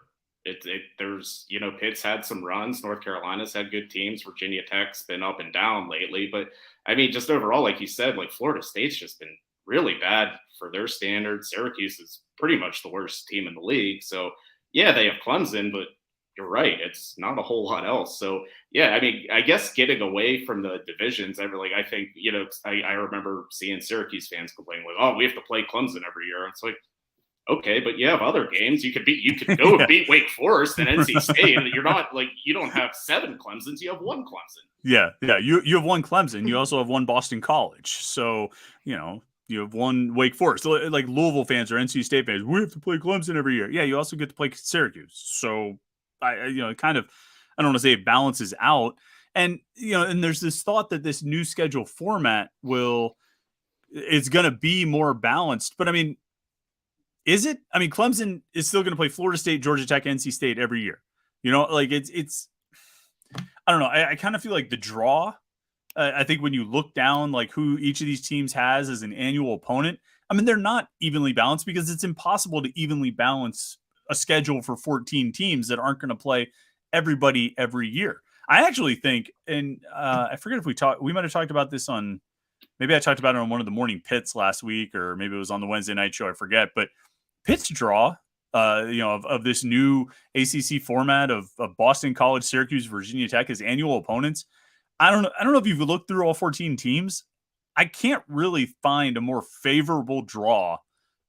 There's, Pitt's had some runs. North Carolina's had good teams. Virginia Tech's been up and down lately. But I mean, just overall, like you said, like Florida State's just been really bad for their standards. Syracuse is pretty much the worst team in the league. So yeah, they have Clemson, but you're right. It's not a whole lot else. So yeah, I mean, I guess getting away from the divisions, I think, I remember seeing Syracuse fans complaining like, oh, we have to play Clemson every year. It's like, okay, but you have other games. You could go and beat Wake Forest and NC State. And you're not like, you don't have 7 Clemsons. You have 1 Clemson. Yeah. You have 1 Clemson. You also have 1 Boston College. So, you have 1 Wake Forest. Like Louisville fans or NC State fans, we have to play Clemson every year. Yeah, you also get to play Syracuse. So I don't want to say it balances out. And, and there's this thought that this new schedule format it's going to be more balanced. But I mean, is it? I mean, Clemson is still going to play Florida State, Georgia Tech, NC State every year. It's I don't know. I kind of feel like the draw, I think when you look down, like who each of these teams has as an annual opponent, I mean, they're not evenly balanced because it's impossible to evenly balance a schedule for 14 teams that aren't going to play everybody every year. I actually think, and I forget if we might have talked about this maybe I talked about it on one of the morning pits last week, or maybe it was on the Wednesday night show. I forget, but Pitt's draw, of this new ACC format of Boston College, Syracuse, Virginia Tech as annual opponents. I don't know if you've looked through all 14 teams. I can't really find a more favorable draw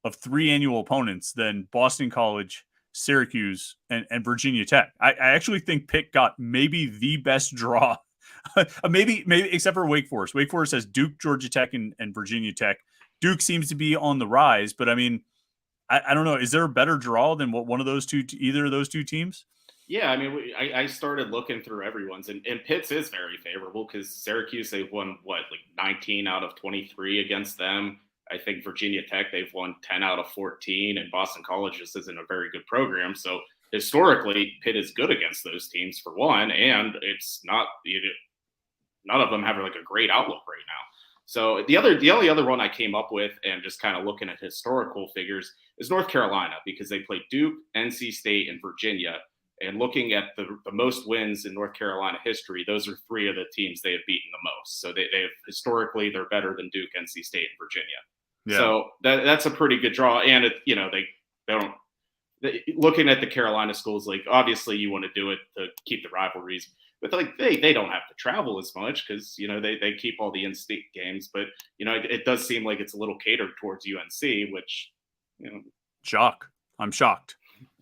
of 3 annual opponents than Boston College, Syracuse, and Virginia Tech. I actually think Pitt got maybe the best draw, maybe except for Wake Forest. Wake Forest has Duke, Georgia Tech, and Virginia Tech. Duke seems to be on the rise, but I mean, I don't know. Is there a better draw than what either of those 2 teams? Yeah, I mean, I started looking through everyone's, and Pitt's is very favorable because Syracuse, they've won, 19 out of 23 against them. I think Virginia Tech, they've won 10 out of 14, and Boston College just isn't a very good program. So historically, Pitt is good against those teams for one, and it's not, none of them have like a great outlook right now. So the only other one I came up with, and just kind of looking at historical figures, is North Carolina, because they played Duke, NC State, and Virginia. And looking at the most wins in North Carolina history, those are 3 of the teams they have beaten the most. So they've historically, they're better than Duke, NC State, and Virginia. Yeah. So that's a pretty good draw. And looking at the Carolina schools, like obviously you want to do it to keep the rivalries, but like they don't have to travel as much because they keep all the in-state games. But it does seem like it's a little catered towards UNC, which shock. I'm shocked.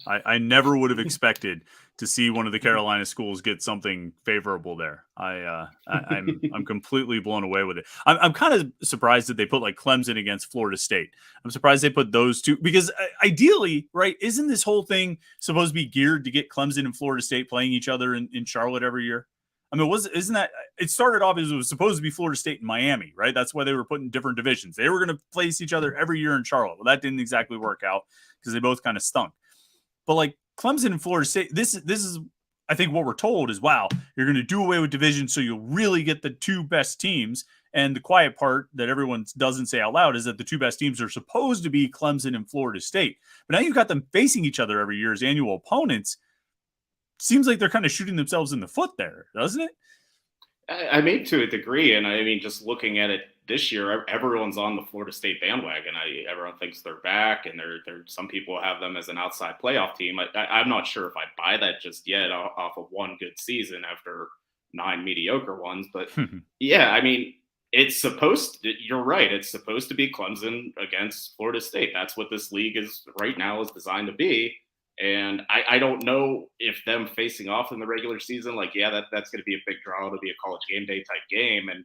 I never would have expected to see one of the Carolina schools get something favorable there. I'm completely blown away with it. I'm kind of surprised that they put like Clemson against Florida State. I'm surprised they put those two because ideally, right? Isn't this whole thing supposed to be geared to get Clemson and Florida State playing each other in Charlotte every year? I mean, isn't that it started off as it was supposed to be Florida State and Miami, right? That's why they were put in different divisions. They were going to face each other every year in Charlotte. Well, that didn't exactly work out because they both kind of stunk. But like Clemson and Florida State, this is I think what we're told is, wow, you're going to do away with division so you'll really get the two best teams. And the quiet part that everyone doesn't say out loud is that the two best teams are supposed to be Clemson and Florida State. But now you've got them facing each other every year as annual opponents. Seems like they're kind of shooting themselves in the foot there, doesn't it? I mean, to a degree, and I mean, just looking at it this year, everyone's on the Florida State bandwagon. Everyone thinks they're back, and some people have them as an outside playoff team. I'm not sure if I buy that just yet off of one good season after 9 mediocre ones. But yeah, I mean, you're right. It's supposed to be Clemson against Florida State. That's what this league is right now is designed to be. And I don't know if them facing off in the regular season, like, yeah, that's going to be a big draw. It'll be a college game day type game. And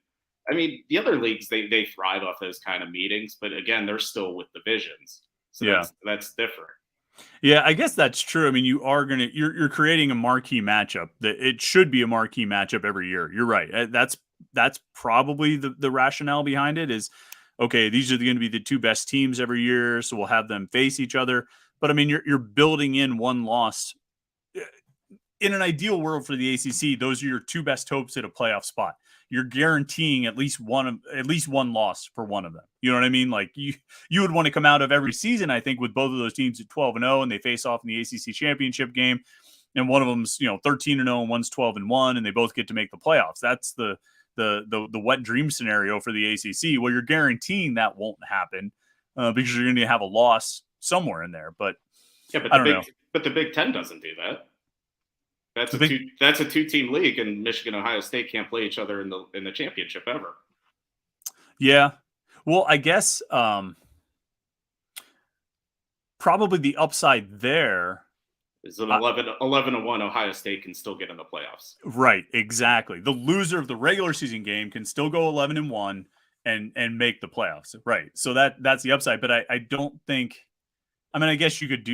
I mean, the other leagues, they thrive off those kind of meetings. But again, they're still with divisions. So yeah, that's different. Yeah, I guess that's true. I mean, you're creating a marquee matchup that it should be a marquee matchup every year. You're right. That's probably the rationale behind it is, okay, these are going to be the two best teams every year. So we'll have them face each other. But I mean, you're building in one loss. In an ideal world for the ACC, those are your two best hopes at a playoff spot. You're guaranteeing at least one loss for one of them. You know what I mean? Like you would want to come out of every season, I think, with both of those teams at 12-0, and they face off in the ACC championship game, and one of them's 13-0 and one's 12-1, and they both get to make the playoffs. That's the wet dream scenario for the ACC. Well, you're guaranteeing that won't happen because you're going to have a loss somewhere in there. But yeah, but the Big Ten doesn't do that. That's a two-team league, and Michigan and Ohio State can't play each other in the championship ever. Yeah, well, I guess probably the upside there is an 11-1 Ohio State can still get in the playoffs. Right, exactly. The loser of the regular season game can still go 11-1 and make the playoffs. Right, so that's the upside. But I don't think. I mean, I guess you could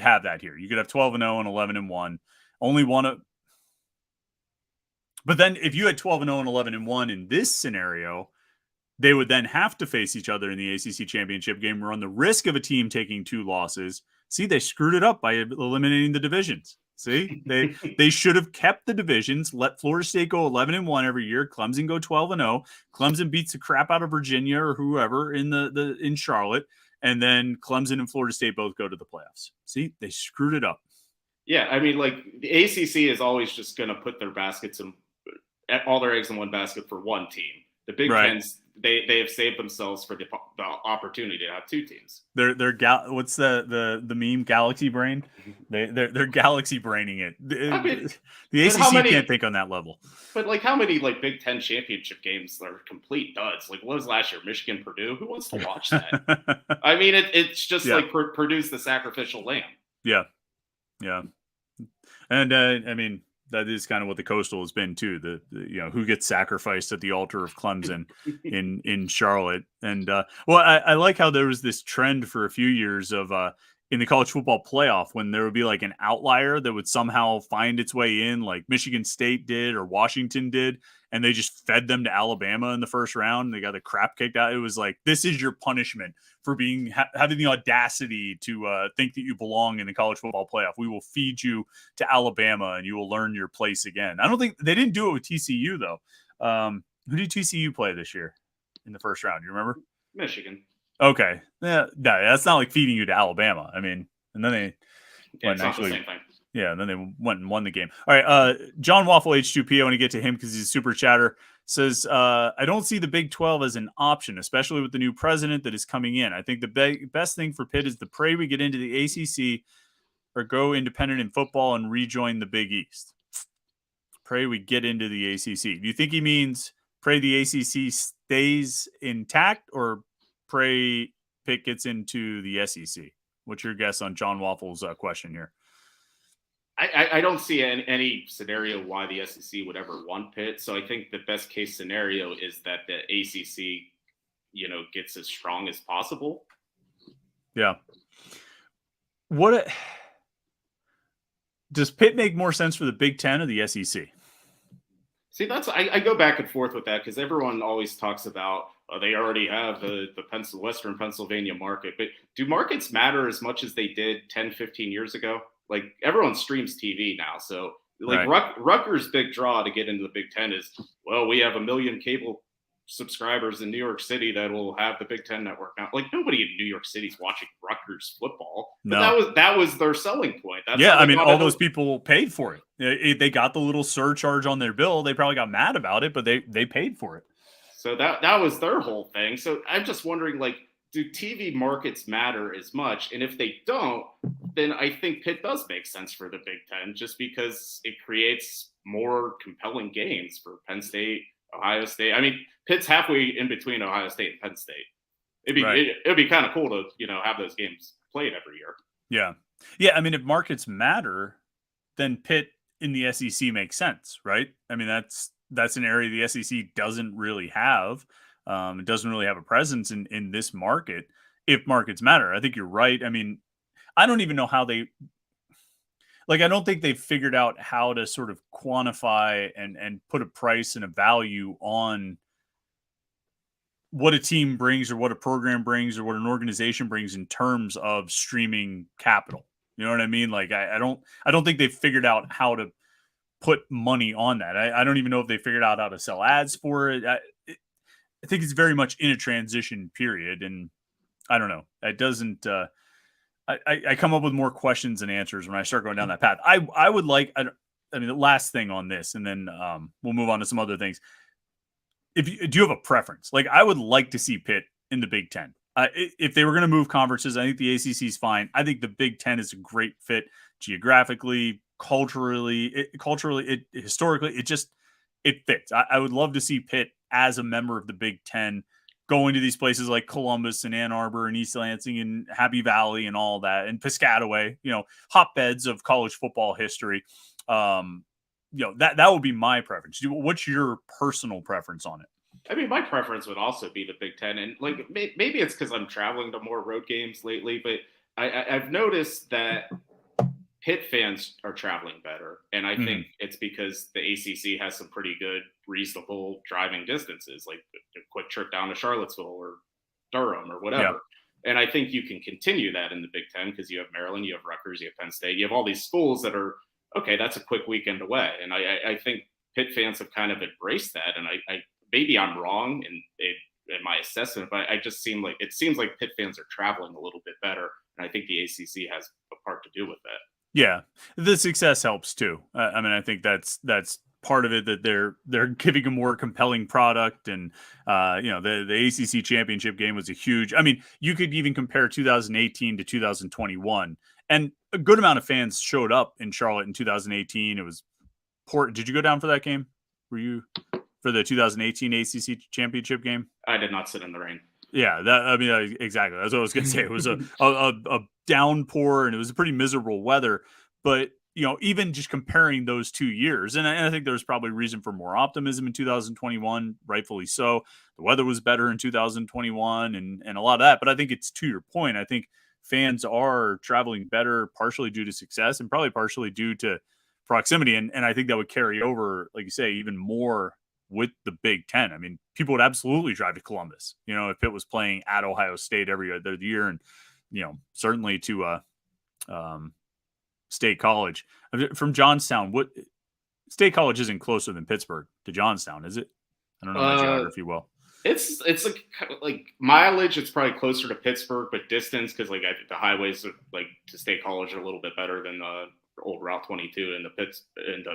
have that here. You could have 12-0 and 11-1. Only one of. But then if you had 12-0 and 11-1 in this scenario, they would then have to face each other in the ACC championship game, run the risk of a team taking two losses. See, they screwed it up by eliminating the divisions. See, they should have kept the divisions, let Florida State go 11-1 every year, Clemson go 12-0. Clemson beats the crap out of Virginia or whoever in Charlotte. And then Clemson and Florida State both go to the playoffs. See, they screwed it up. Yeah, I mean, like the ACC is always just going to put their all their eggs in one basket for one team. The Big Tens, they have saved themselves for the opportunity to have two teams. What's the meme? Galaxy brain. They're galaxy braining it. The ACC can't think on that level. But like, how many like Big Ten championship games are complete duds? Like, what was last year? Michigan, Purdue. Who wants to watch that? I mean, it's just like Purdue's the sacrificial lamb. Yeah, and I mean. That is kind of what the Coastal has been too. The who gets sacrificed at the altar of Clemson in Charlotte. And I like how there was this trend for a few years of in the college football playoff when there would be like an outlier that would somehow find its way in, like Michigan State did or Washington did, and they just fed them to Alabama in the first round. They got the crap kicked out. It was like, this is your punishment for having the audacity to think that you belong in the college football playoff. We will feed you to Alabama and you will learn your place again. I don't think they didn't do it with TCU though. Who did TCU play this year in the first round? Do you remember? Michigan. Okay. Yeah, that's not like feeding you to Alabama. I mean, and then they it's not the same thing. Yeah, and then they went and won the game. All right, John Waffle H2P, I want to get to him because he's a super chatter. Says, I don't see the Big 12 as an option, especially with the new president that is coming in. I think the best thing for Pitt is to pray we get into the ACC or go independent in football and rejoin the Big East. Pray we get into the ACC. Do you think he means pray the ACC stays intact or pray Pitt gets into the SEC? What's your guess on John Waffle's question here? I don't see any scenario why the SEC would ever want Pitt. So I think the best case scenario is that the ACC, gets as strong as possible. Yeah. Does Pitt make more sense for the Big Ten or the SEC? See, I go back and forth with that because everyone always talks about they already have the Western Pennsylvania market. But do markets matter as much as they did 10, 15 years ago? Like everyone streams TV now. So like right. Rutgers' big draw to get into the Big Ten is, well, we have 1 million cable subscribers in New York City that will have the Big Ten network now. Like nobody in New York City is watching Rutgers football. But no. that was their selling point. That's I mean, all those people paid for it. They got the little surcharge on their bill. They probably got mad about it, but they paid for it. So that was their whole thing. So I'm just wondering, like, do TV markets matter as much? And if they don't, then I think Pitt does make sense for the Big Ten just because it creates more compelling games for Penn State, Ohio State. I mean, Pitt's halfway in between Ohio State and Penn State. It'd be kind of cool to, have those games played every year. Yeah. Yeah. I mean, if markets matter, then Pitt in the SEC makes sense, right? I mean, that's an area the SEC doesn't really have. It doesn't really have a presence in this market if markets matter. I think you're right. I mean, I don't even know how I don't think they've figured out how to sort of quantify and put a price and a value on what a team brings or what a program brings or what an organization brings in terms of streaming capital. You know what I mean? Like, I don't think they've figured out how to put money on that. I don't even know if they figured out how to sell ads for it. I think it's very much in a transition period, and I don't know. It doesn't. I come up with more questions than answers when I start going down that path. I would like. I mean, the last thing on this, and then we'll move on to some other things. Do you have a preference? Like, I would like to see Pitt in the Big Ten. If they were going to move conferences, I think the ACC is fine. I think the Big Ten is a great fit geographically, culturally, historically. It fits. I would love to see Pitt as a member of the Big Ten going to these places like Columbus and Ann Arbor and East Lansing and Happy Valley and all that, and Piscataway, hotbeds of college football history. That would be my preference. What's your personal preference on it? I mean, my preference would also be the Big Ten, and like maybe it's because I'm traveling to more road games lately, but I've noticed that Pitt fans are traveling better, and I think it's because the ACC has some pretty good, reasonable driving distances, like a quick trip down to Charlottesville or Durham or whatever. Yeah. And I think you can continue that in the Big Ten because you have Maryland, you have Rutgers, you have Penn State, you have all these schools that are okay. That's a quick weekend away, and I think Pitt fans have kind of embraced that. And I maybe I'm wrong in my assessment, but it seems like Pitt fans are traveling a little bit better, and I think the ACC has a part to do with that. Yeah, the success helps too. I mean, I think that's part of it, that they're giving a more compelling product, and the ACC championship game was a huge. I mean, you could even compare 2018 to 2021, and a good amount of fans showed up in Charlotte in 2018. It was important. Did you go down for that game? Were you for the 2018 ACC championship game? I did not sit in the rain. Yeah, exactly. That's what I was going to say. It was a downpour, and it was a pretty miserable weather. But even just comparing those 2 years, and I think there's probably reason for more optimism in 2021, rightfully so. The weather was better in 2021, and a lot of that. But I think it's to your point. I think fans are traveling better, partially due to success, and probably partially due to proximity. And I think that would carry over, like you say, even more with the Big Ten. I mean, people would absolutely drive to Columbus, if it was playing at Ohio State every other year, and, certainly to State College. From Johnstown, what State College isn't closer than Pittsburgh to Johnstown, is it? I don't know my geography well. It's like mileage, it's probably closer to Pittsburgh, but distance, because like I think the highways like to State College are a little bit better than old Route 22 in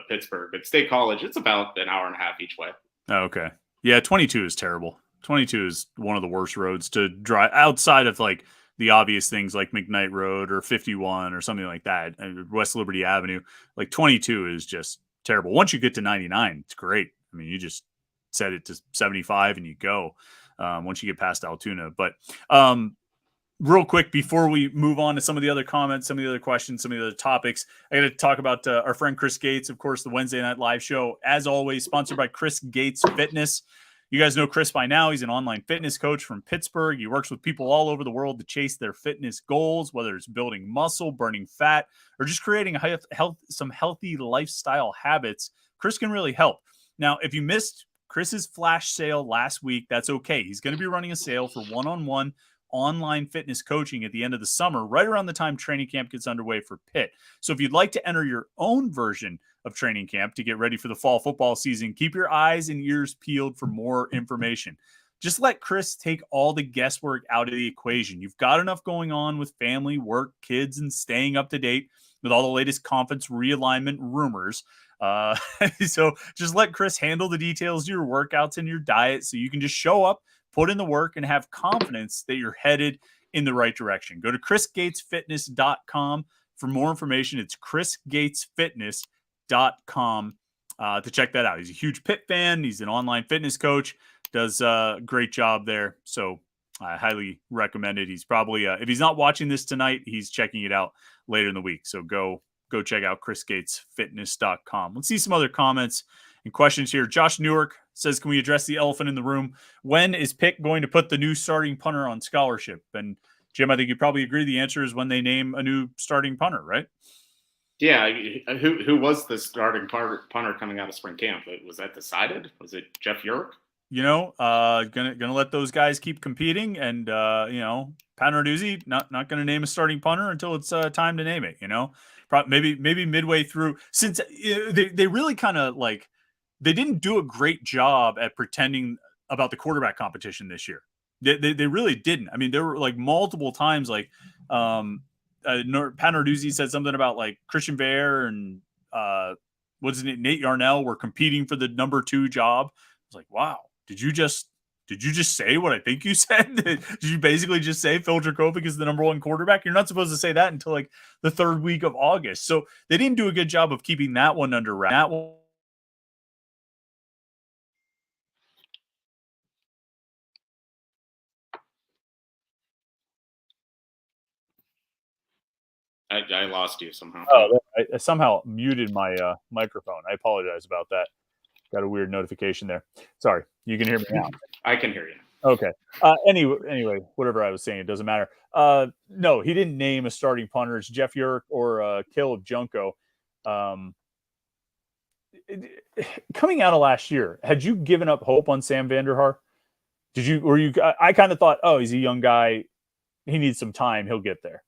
Pittsburgh. But State College, it's about an hour and a half each way. Oh, okay. Yeah, 22 is terrible. 22 is one of the worst roads to drive outside of like the obvious things like McKnight Road or 51 or something like that, West Liberty Avenue. Like 22 is just terrible. Once you get to 99, it's great. I mean, you just set it to 75 and you go once you get past Altoona. But real quick before we move on to some of the other comments, some of the other questions, some of the other topics, I got to talk about our friend Chris Gates, of course, the Wednesday Night Live show, as always, sponsored by Chris Gates Fitness. You guys know Chris by now. He's an online fitness coach from Pittsburgh. He works with people all over the world to chase their fitness goals, whether it's building muscle, burning fat, or just creating some healthy lifestyle habits. Chris can really help. Now, if you missed Chris's flash sale last week, that's okay. He's going to be running a sale for one-on-one online fitness coaching at the end of the summer, right around the time training camp gets underway for Pitt. So if you'd like to enter your own version of training camp to get ready for the fall football season, keep your eyes and ears peeled for more information. Just let Chris take all the guesswork out of the equation. You've got enough going on with family, work, kids, and staying up to date with all the latest conference realignment rumors. So just let Chris handle the details of your workouts and your diet so you can just show up, put in the work, and have confidence that you're headed in the right direction. Go to chrisgatesfitness.com for more information. It's chrisgatesfitness.com to check that out. He's a huge Pitt fan. He's an online fitness coach, does a great job there. So I highly recommend it. He's probably, if he's not watching this tonight, he's checking it out later in the week. So go check out chrisgatesfitness.com. Let's see some other comments and questions here. Josh Newark says, can we address the elephant in the room? When is Pitt going to put the new starting punter on scholarship? And Jim, I think you probably agree the answer is when they name a new starting punter, right? Yeah. Who was the starting punter coming out of spring camp? Was that decided? Was it Jeff Urich? Gonna let those guys keep competing, and Pat Narduzzi not gonna name a starting punter until it's time to name it. Maybe midway through, since they really kind of like they didn't do a great job at pretending about the quarterback competition this year. They really didn't. I mean, there were like multiple times like Pat Narduzzi said something about like Christian Bear and what's his name, Nate Yarnell were competing for the number 2 job. I was like, wow. Did you just say what I think you said? Did you basically just say Phil Dracovic is the number 1 quarterback? You're not supposed to say that until like the 3rd week of August. So they didn't do a good job of keeping that one under wraps. I lost you somehow. Oh, I somehow muted my microphone. I apologize about that. Got a weird notification there. Sorry. You can hear me now. I can hear you. Okay. Anyway, whatever I was saying, it doesn't matter. No, he didn't name a starting punter. It's Jeff Urich or Caleb Junko. Coming out of last year, had you given up hope on Sam Vanderhaar? Did you? Were you? I kind of thought, oh, he's a young guy. He needs some time. He'll get there.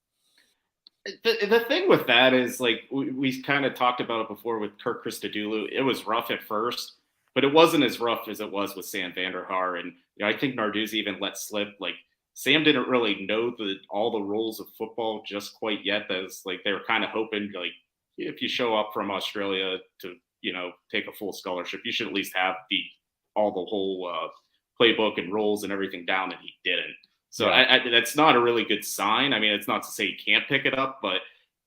The thing with that is, like, we kind of talked about it before with Kirk Christodoulou. It was rough at first, but it wasn't as rough as it was with Sam Vanderhaar. And I think Narduzzi even let slip, like, Sam didn't really know all the rules of football just quite yet. As like they were kind of hoping, like, if you show up from Australia to take a full scholarship, you should at least have the whole playbook and rules and everything down, and he didn't. So yeah. That's not a really good sign. I mean, it's not to say he can't pick it up, but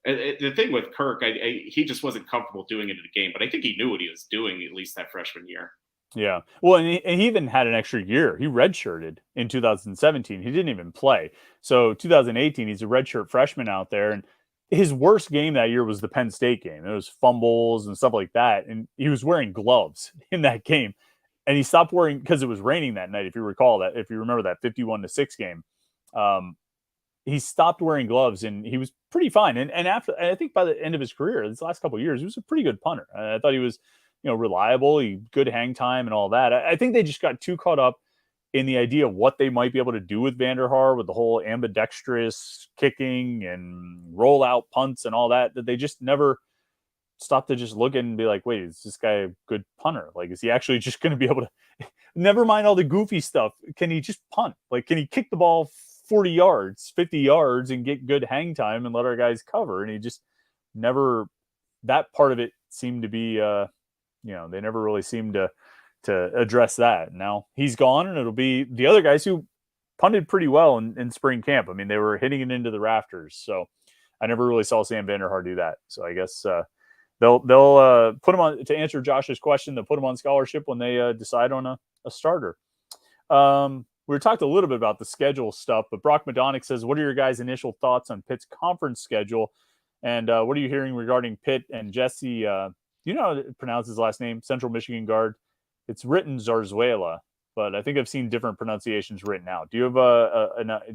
the thing with Kirk, he just wasn't comfortable doing it in the game. But I think he knew what he was doing at least that freshman year. Yeah. Well, and he even had an extra year. He redshirted in 2017. He didn't even play. So 2018, he's a redshirt freshman out there. And his worst game that year was the Penn State game. It was fumbles and stuff like that. And he was wearing gloves in that game. And he stopped wearing because it was raining that night. If you recall that, if you remember that 51-6 game, he stopped wearing gloves and he was pretty fine. And after, I think by the end of his career, this last couple of years, he was a pretty good punter. I thought he was, reliable, good hang time and all that. I think they just got too caught up in the idea of what they might be able to do with Vanderhaar with the whole ambidextrous kicking and rollout punts and all that they just never stop to just look and be like, wait, is this guy a good punter? Like, is he actually just going to be able to, never mind all the goofy stuff, can he just punt? Like, can he kick the ball 40 yards, 50 yards and get good hang time and let our guys cover? And he just never, that part of it seemed to be, they never really seemed to address that. Now he's gone and it'll be the other guys who punted pretty well in spring camp. I mean, they were hitting it into the rafters. So I never really saw Sam Vanderhaar do that. So I guess, they'll put him on, to answer Josh's question, they'll put him on scholarship when they decide on a starter. we talked a little bit about the schedule stuff, but Brock Madonic says, what are your guys' initial thoughts on Pitt's conference schedule? And what are you hearing regarding Pitt and Jesse? You know how to pronounce his last name? Central Michigan guard. It's written Zarzuela, but I think I've seen different pronunciations written out. Do you have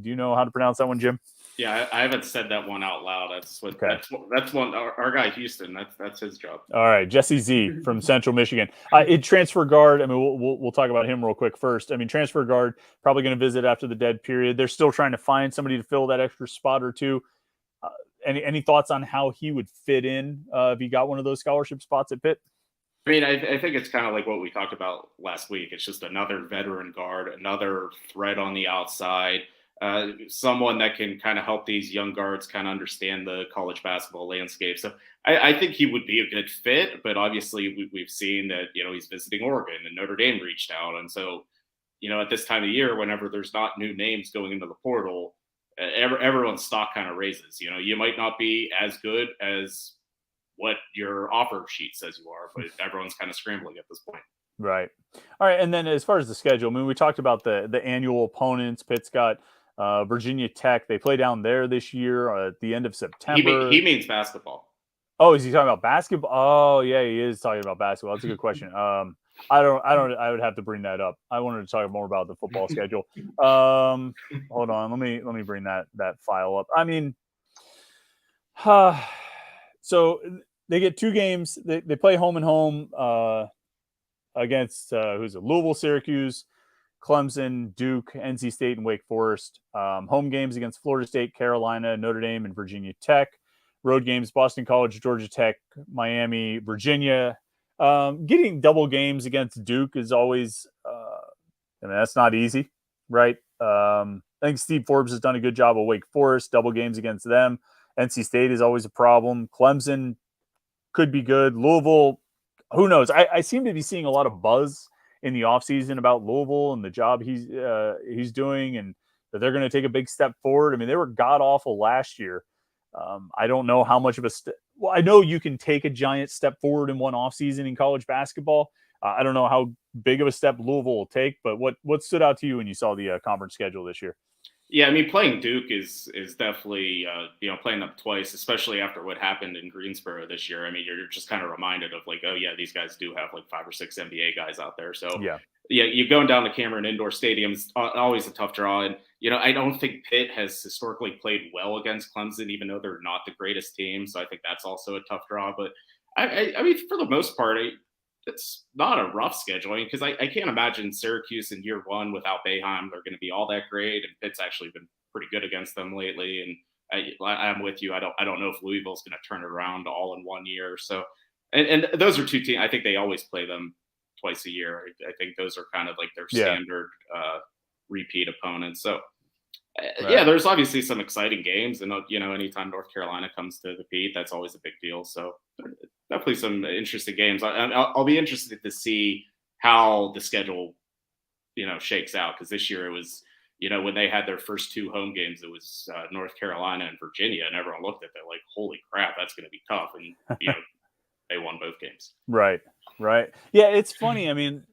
do you know how to pronounce that one, Jim? Yeah, I haven't said that one out loud. That's one. Our guy Houston. That's his job. All right, Jesse Z from Central Michigan. Transfer guard. I mean, we'll talk about him real quick first. I mean, transfer guard probably going to visit after the dead period. They're still trying to find somebody to fill that extra spot or two. Any thoughts on how he would fit in if he got one of those scholarship spots at Pitt? I mean, I think it's kind of like what we talked about last week. It's just another veteran guard, another threat on the outside, someone that can kind of help these young guards kind of understand the college basketball landscape. So I think he would be a good fit, but obviously we've seen that, he's visiting Oregon and Notre Dame reached out. And so, at this time of year, whenever there's not new names going into the portal, everyone's stock kind of raises. You might not be as good as what your offer sheet says you are, but everyone's kind of scrambling at this point. Right. All right. And then as far as the schedule, I mean, we talked about the annual opponents. Pitt's got Virginia Tech. They play down there this year at the end of September. He means basketball. Oh, is he talking about basketball? Oh, yeah, he is talking about basketball. That's a good question. I would have to bring that up. I wanted to talk more about the football schedule. Hold on. Let me bring that file up. I mean, so they get 2 games. They play home and home against Louisville, Syracuse, Clemson, Duke, NC State, and Wake Forest. Home games against Florida State, Carolina, Notre Dame, and Virginia Tech. Road games: Boston College, Georgia Tech, Miami, Virginia. Getting double games against Duke is always, that's not easy, right? I think Steve Forbes has done a good job of Wake Forest, double games against them. NC State is always a problem. Clemson could be good. Louisville, who knows? I seem to be seeing a lot of buzz in the offseason about Louisville and the job he's doing, and that they're going to take a big step forward. I mean, they were god-awful last year. I don't know how much of well, I know you can take a giant step forward in one offseason in college basketball. I don't know how big of a step Louisville will take, but what stood out to you when you saw the conference schedule this year? Yeah, I mean, playing Duke is definitely, playing them twice, especially after what happened in Greensboro this year. I mean, you're just kind of reminded of like, oh, yeah, these guys do have like 5 or 6 NBA guys out there. So, yeah, you're going down to Cameron Indoor Stadium is always a tough draw. And, I don't think Pitt has historically played well against Clemson, even though they're not the greatest team. So I think that's also a tough draw. But, I mean, for the most part, it's not a rough schedule because I can't imagine Syracuse in year one without Boeheim. They're going to be all that great, and Pitt's actually been pretty good against them lately. And I'm with you. I don't know if Louisville's going to turn it around all in 1 year. So, and those are 2 teams. I think they always play them twice a year. I think those are kind of like their standard repeat opponents. So, yeah, there's obviously some exciting games, and anytime North Carolina comes to compete, that's always a big deal. So definitely some interesting games. I'll be interested to see how the schedule, shakes out, because this year it was, when they had their first 2 home games, it was North Carolina and Virginia, and everyone looked at that like, holy crap, that's going to be tough, and they won both games. Right. Yeah, it's funny. I mean,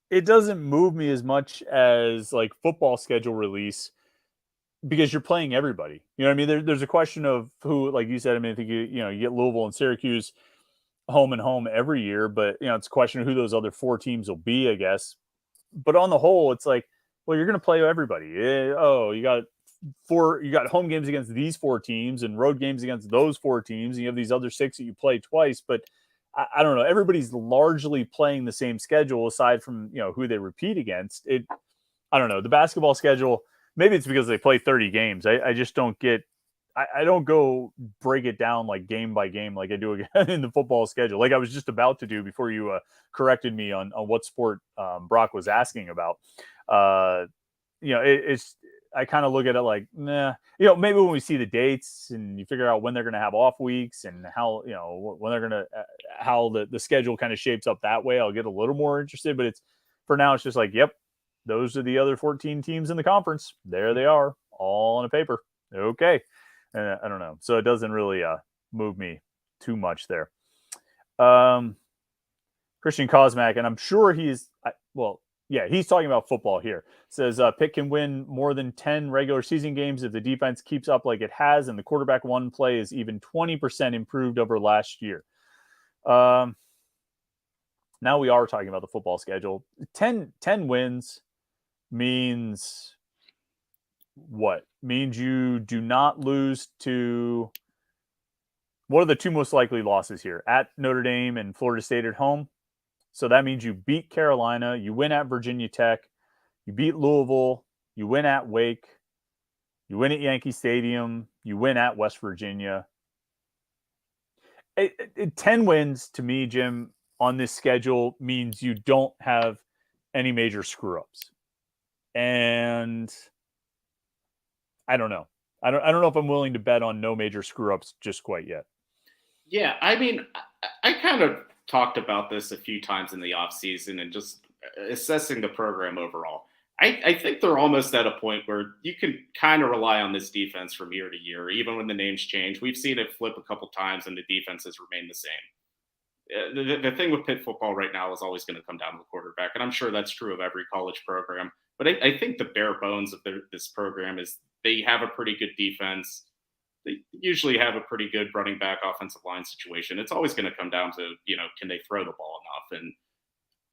it doesn't move me as much as like football schedule release, because you're playing everybody. You know what I mean? There's a question of who, like you said, I mean, I think you get Louisville and Syracuse home and home every year, but it's a question of who those other 4 teams will be, I guess. But on the whole, it's like, well, you're going to play everybody. You got home games against these 4 teams and road games against those 4 teams, and you have these other 6 that you play twice. But I don't know. Everybody's largely playing the same schedule aside from who they repeat against. I don't know. The basketball schedule, maybe it's because they play 30 games. I just don't get – I don't go break it down like game by game like I do again in the football schedule, like I was just about to do before you corrected me on what sport Brock was asking about. It's I kind of look at it like, nah. Maybe when we see the dates and you figure out when they're going to have off weeks and how when they're going to how the schedule kind of shapes up that way, I'll get a little more interested. But for now, it's just like, yep, those are the other 14 teams in the conference. There they are, all on a paper. Okay. I don't know. So it doesn't really move me too much there. Christian Kosmak, and I'm sure Yeah, he's talking about football here. Says Pitt can win more than 10 regular season games if the defense keeps up like it has, and the quarterback one play is even 20% improved over last year. Now we are talking about the football schedule. 10 wins means what? Means you do not lose to, what are the two most likely losses here? At Notre Dame and Florida State at home. So that means you beat Carolina, you win at Virginia Tech, you beat Louisville, you win at Wake, you win at Yankee Stadium, you win at West Virginia. 10 wins to me, Jim, on this schedule means you don't have any major screw-ups. And I don't know. I don't know if I'm willing to bet on no major screw-ups just quite yet. Yeah, I mean, I kind of talked about this a few times in the offseason and just assessing the program overall. I think they're almost at a point where you can kind of rely on this defense from year to year, even when the names change. We've seen it flip a couple times and the defense has remained the same. The thing with Pitt football right now is always going to come down to the quarterback, and I'm sure that's true of every college program. But I think the bare bones of this program is they have a pretty good defense. They usually have a pretty good running back offensive line situation. It's always going to come down to, can they throw the ball enough? And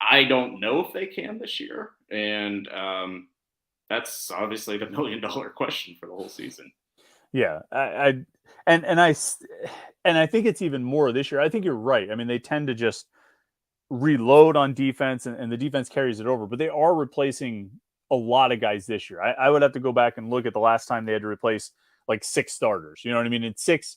I don't know if they can this year. And that's obviously the $1 million question for the whole season. Yeah. I think it's even more this year. I think you're right. I mean, they tend to just reload on defense and the defense carries it over, but they are replacing a lot of guys this year. I would have to go back and look at the last time they had to replace like 6 starters. You know what I mean? It's 6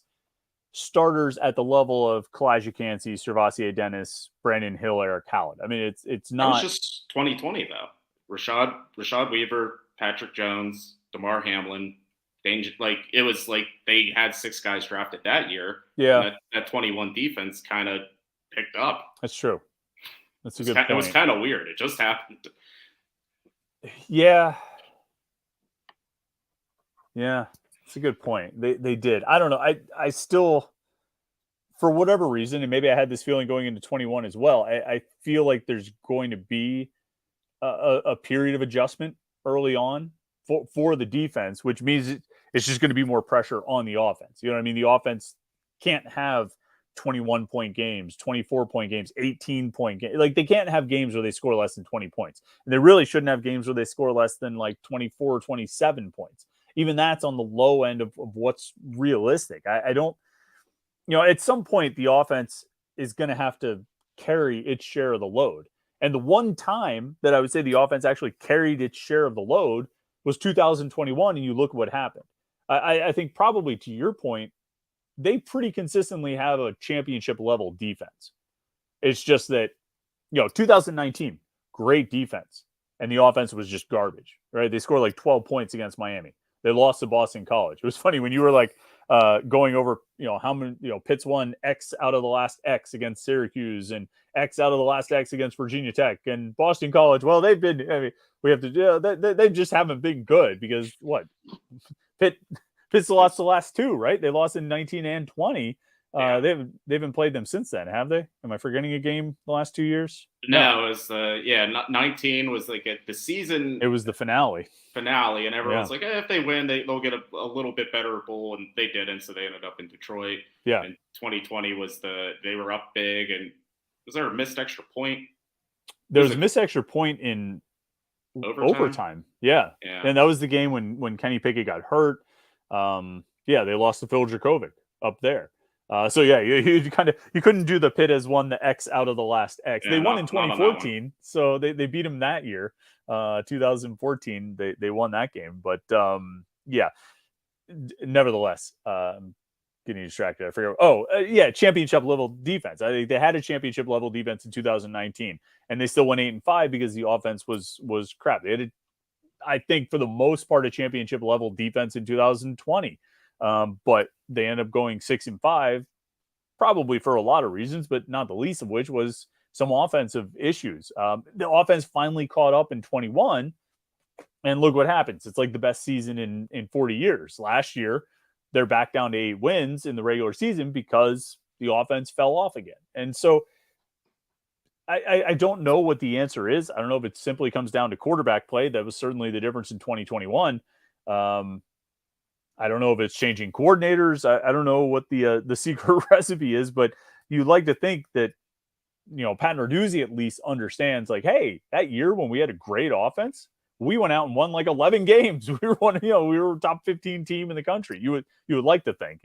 starters at the level of Kalijah Cansey, Servassier Dennis, Brandon Hill, Eric Howard. I mean, it's not. It was just 2020 though. Rashad Weaver, Patrick Jones, DeMar Hamlin. It was like they had 6 guys drafted that year. Yeah, that 21 defense kind of picked up. That's true. That's a good point. It was kind of weird. It just happened. Yeah. It's a good point. They did. I don't know. I still, for whatever reason, and maybe I had this feeling going into 21 as well, I feel like there's going to be a period of adjustment early on for the defense, which means it's just going to be more pressure on the offense. You know what I mean? The offense can't have 21-point games, 24-point games, 18-point games. Like, they can't have games where they score less than 20 points. And they really shouldn't have games where they score less than like 24 or 27 points. Even that's on the low end of what's realistic. I don't, at some point the offense is going to have to carry its share of the load. And the one time that I would say the offense actually carried its share of the load was 2021. And you look what happened. I think probably to your point, they pretty consistently have a championship level defense. It's just that, 2019, great defense. And the offense was just garbage, right? They scored like 12 points against Miami. They lost to Boston College. It was funny when you were like going over, how many, Pitt's won X out of the last X against Syracuse and X out of the last X against Virginia Tech and Boston College. Well, they've been, we have to, they just haven't been good because what? Pitt's lost the last 2, right? They lost in 19 and 20. Yeah. They haven't played them since then, have they? Am I forgetting a game the last 2 years? No, it was 19 was like the season. It was the finale, and everyone's like, if they win, they'll get a little bit better bowl, and they didn't, so they ended up in Detroit. Yeah. And 2020 was they were up big, and was there a missed extra point? There was a missed extra point in overtime. Yeah. And that was the game when Kenny Pickett got hurt. They lost to Phil Dracovic up there. So yeah, you couldn't do the Pitt has won the X out of the last X. They won in 2014, so they beat him that year. 2014, they won that game. But nevertheless, getting distracted. I forget. Championship level defense. I think they had a championship level defense in 2019, and they still went 8-5 because the offense was crap. They had, I think, for the most part, a championship level defense in 2020. But they end up going 6-5, probably for a lot of reasons, but not the least of which was some offensive issues. The offense finally caught up in 21, and look what happens. It's like the best season in 40 years. Last year, they're back down to 8 wins in the regular season because the offense fell off again. And so I don't know what the answer is. I don't know if it simply comes down to quarterback play. That was certainly the difference in 2021. I don't know if it's changing coordinators. I don't know what the secret recipe is, but you'd like to think that, Pat Narduzzi at least understands, like, hey, that year when we had a great offense, we went out and won like 11 games. We were one, we were a top 15 team in the country. You would like to think,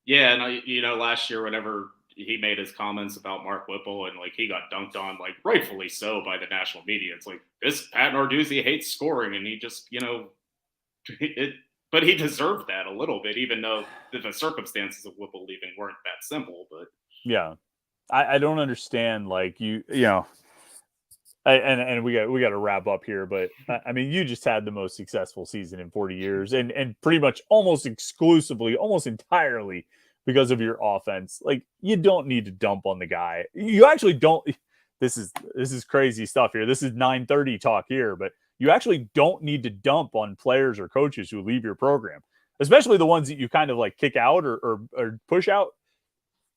Yeah, and last year whenever he made his comments about Mark Whipple and like he got dunked on, like rightfully so by the national media. It's like this Pat Narduzzi hates scoring, and he just it. But he deserved that a little bit, even though the circumstances of Whipple leaving weren't that simple. But yeah, I don't understand. Like and we got to wrap up here, but I mean, you just had the most successful season in 40 years, and pretty much almost exclusively, almost entirely because of your offense. Like, you don't need to dump on the guy. You actually don't. This is crazy stuff here. This is 930 talk here, but you actually don't need to dump on players or coaches who leave your program, especially the ones that you kind of like kick out or push out,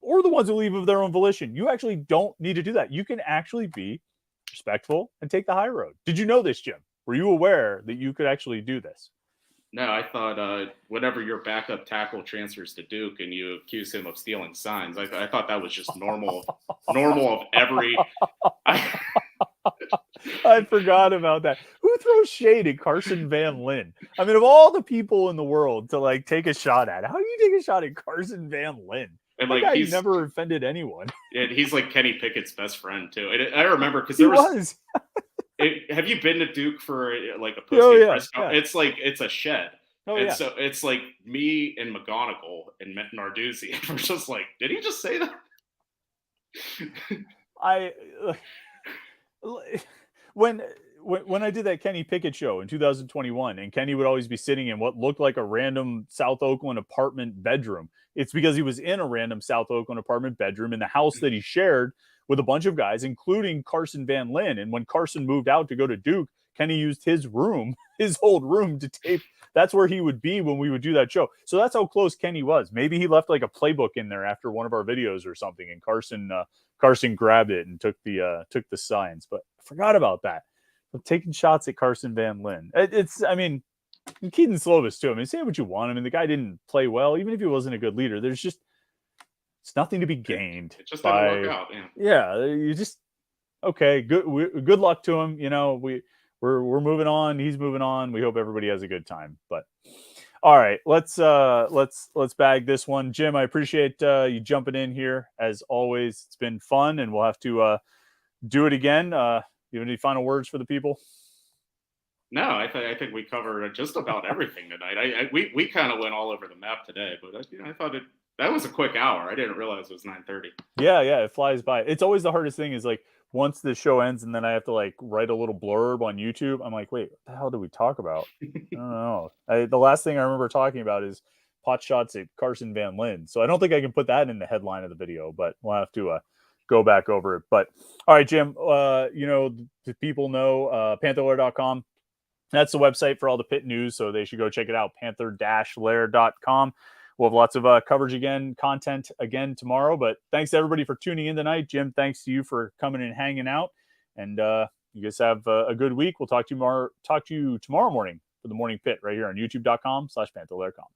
or the ones who leave of their own volition. You actually don't need to do that. You can actually be respectful and take the high road. Did you know this, Jim? Were you aware that you could actually do this? No, I thought whenever your backup tackle transfers to Duke and you accuse him of stealing signs, I thought that was just normal of every. I forgot about that. Who throws shade at Carson Van Lin? I mean, of all the people in the world to like take a shot at, how do you take a shot at Carson Van Lin? And like he's never offended anyone. And he's like Kenny Pickett's best friend too. And I remember because there was. Have you been to Duke for like a post-game press conference? Yeah. It's a shed. So it's like me and McGonigal and Narduzzi. And we're just like, did he just say that? When I did that Kenny Pickett show in 2021, and Kenny would always be sitting in what looked like a random South Oakland apartment bedroom, it's because he was in a random South Oakland apartment bedroom in the house that he shared with a bunch of guys, including Carson Van Lin. And when Carson moved out to go to Duke, Kenny used his old room to tape. That's where he would be when we would do that show. So that's how close Kenny was. Maybe he left like a playbook in there after one of our videos or something, and Carson grabbed it and took the signs. But I forgot about that. I'm taking shots at Carson Van Lin. I mean, Keaton Slovis too. I mean, say what you want. I mean, the guy didn't play well, even if he wasn't a good leader. It's nothing to be gained. It just didn't work out. Yeah, you just okay. Good luck to him. We're moving on. He's moving on. We hope everybody has a good time. But all right, let's bag this one. Jim, I appreciate you jumping in here as always. It's been fun, and we'll have to do it again. You have any final words for the people? No, I think we covered just about everything tonight. We kind of went all over the map today, but I thought that was a quick hour. I didn't realize it was 9:30. Yeah, it flies by. It's always the hardest thing is like once the show ends and then I have to like write a little blurb on YouTube. I'm like, wait, what the hell did we talk about? I don't know. The last thing I remember talking about is pot shots at Carson Van Lin. So I don't think I can put that in the headline of the video, but we'll have to go back over it. But all right, Jim, the people know Panther-Lair.com. That's the website for all the pit news, so they should go check it out, Panther-Lair.com. We'll have lots of content again tomorrow. But thanks to everybody for tuning in tonight. Jim, thanks to you for coming and hanging out. And you guys have a good week. We'll talk to you tomorrow morning for the morning pit right here on youtube.com/Panther-Lair.com.